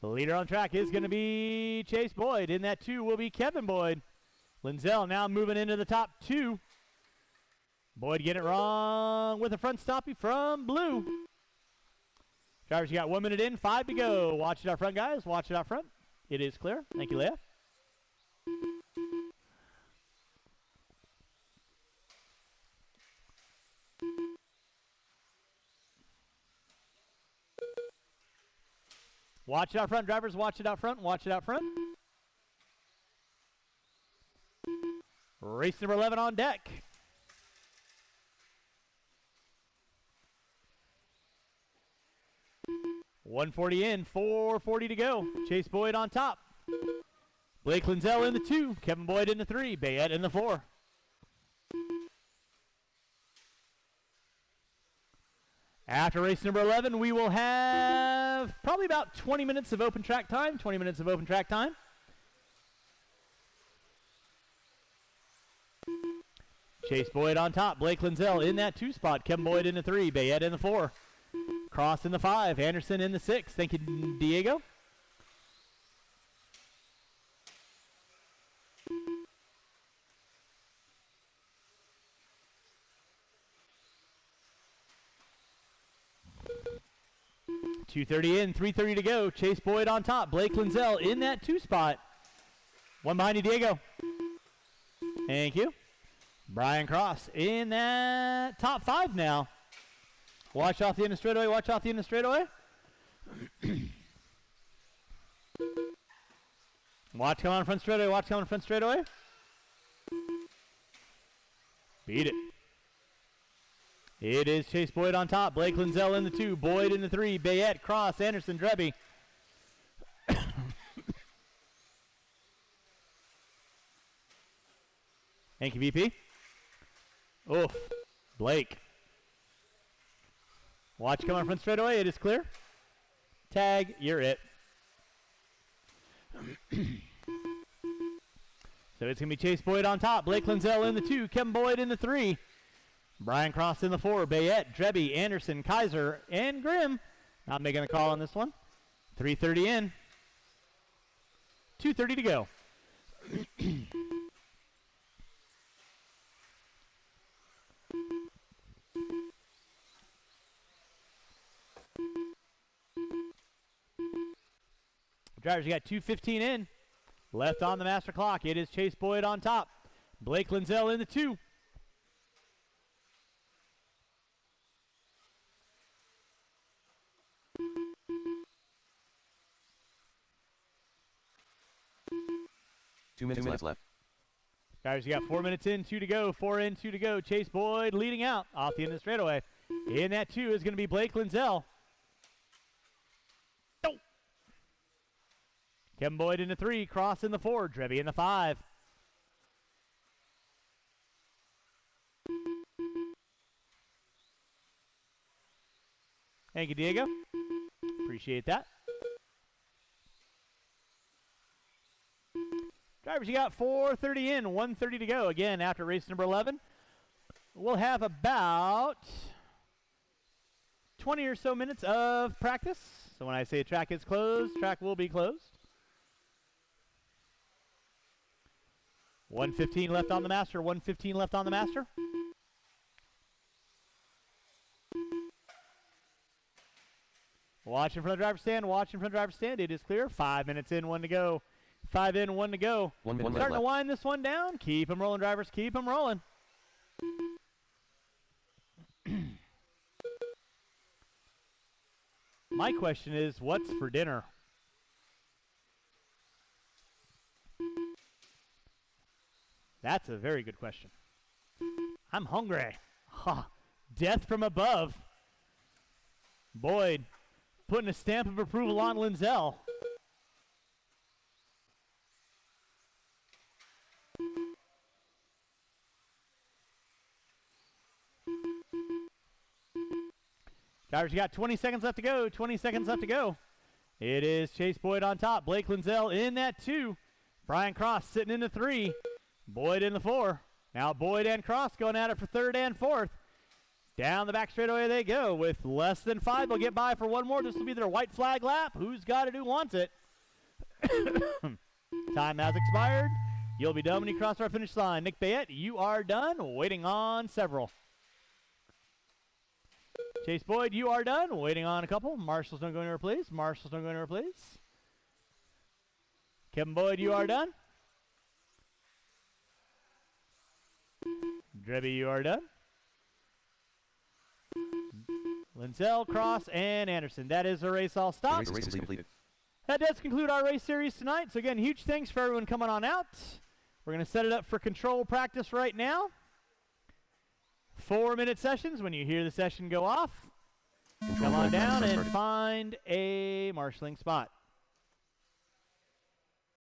The leader on track is going to be Chase Boyd. In that 2 will be Kevin Boyd. Linzel now moving into the top 2. Boyd getting it wrong with a front stoppie from blue. Drivers, you got 1 minute in, 5 to go. Watch it out front, guys. Watch it out front. It is clear. Thank you, Leah. Watch it out front, drivers. Watch it out front. Watch it out front. Race number 11 on deck. .140 in, 4:40 to go. Chase Boyd on top. Blake Linzel in the 2. Kevin Boyd in the 3. Bayette in the 4. After race number 11, we will have probably about 20 minutes of open track time. 20 minutes of open track time. Chase Boyd on top. Blake Linzel in that 2 spot. Kevin Boyd in the 3. Bayette in the 4. Cross in the 5. Anderson in the 6. Thank you, Diego. .230 in, 3:30 to go. Chase Boyd on top. Blake Linzel in that 2 spot. 1 behind you, Diego. Thank you. Brian Cross in that top 5 now. Watch off the end of straightaway. Watch off the end of straightaway. Watch come on front straightaway. Watch come on front straightaway. Beat it. It is Chase Boyd on top. Blake Linzel in the 2. Boyd in the 3. Bayette, Cross, Anderson, Drebby. Thank you, VP. Oof. Blake. Watch come on front straightaway. It is clear. Tag, you're it. So it's going to be Chase Boyd on top. Blake Linzel in the 2. Kevin Boyd in the 3. Brian Cross in the 4. Bayette, Drebby, Anderson, Kaiser, and Grimm. Not making a call on this one. 3:30 in. 2:30 to go. Drivers, you got 2:15 in. Left on the master clock. It is Chase Boyd on top. Blake Linzel in the 2. Two minutes left. Guys, you got 4 minutes in, 2 to go. 4 in, 2 to go. Chase Boyd leading out off the end of the straightaway. In that 2 is going to be Blake Linzel. No. Kevin Boyd in the 3. Cross in the 4. Drebby in the 5. Thank you, Diego. Appreciate that. Drivers, you got 4:30 in, 1:30 to go. Again, after race number 11, we'll have about 20 or so minutes of practice. So when I say track is closed, track will be closed. 1:15 left on the master, 1:15 left on the master. Watching from the driver's stand, watching from the driver's stand. It is clear. 5 minutes in, 1 to go. 5 in, 1 to go. 1 minute Starting to left. wind this one down. Keep them rolling, drivers. Keep them rolling. My question is, what's for dinner? That's a very good question. I'm hungry. Ha! Death from above. Boyd putting a stamp of approval on Linzel. Drivers, you got 20 seconds left to go. 20 seconds left to go. It is Chase Boyd on top. Blake Linzel in that 2. Brian Cross sitting in the 3. Boyd in the 4. Now Boyd and Cross going at it for 3rd and 4th. Down the back straightaway they go. With less than 5, they'll get by for one more. This will be their white flag lap. Who's got it? Who wants it? Time has expired. You'll be done when you cross our finish line. Nick Bayette, you are done. Waiting on several. Chase Boyd, you are done. Waiting on a couple. Marshall's don't go anywhere, please. Marshall's don't go anywhere, please. Kevin Boyd, you are done. Drebby, you are done. Linzel, Cross, and Anderson. That is the race all The stopped. race is completed. That does conclude our race series tonight. So again, huge thanks for everyone coming on out. We're going to set it up for control practice right now. 4-minute sessions. When you hear the session go off, Control come on roll practice down has and started. find a marshalling spot.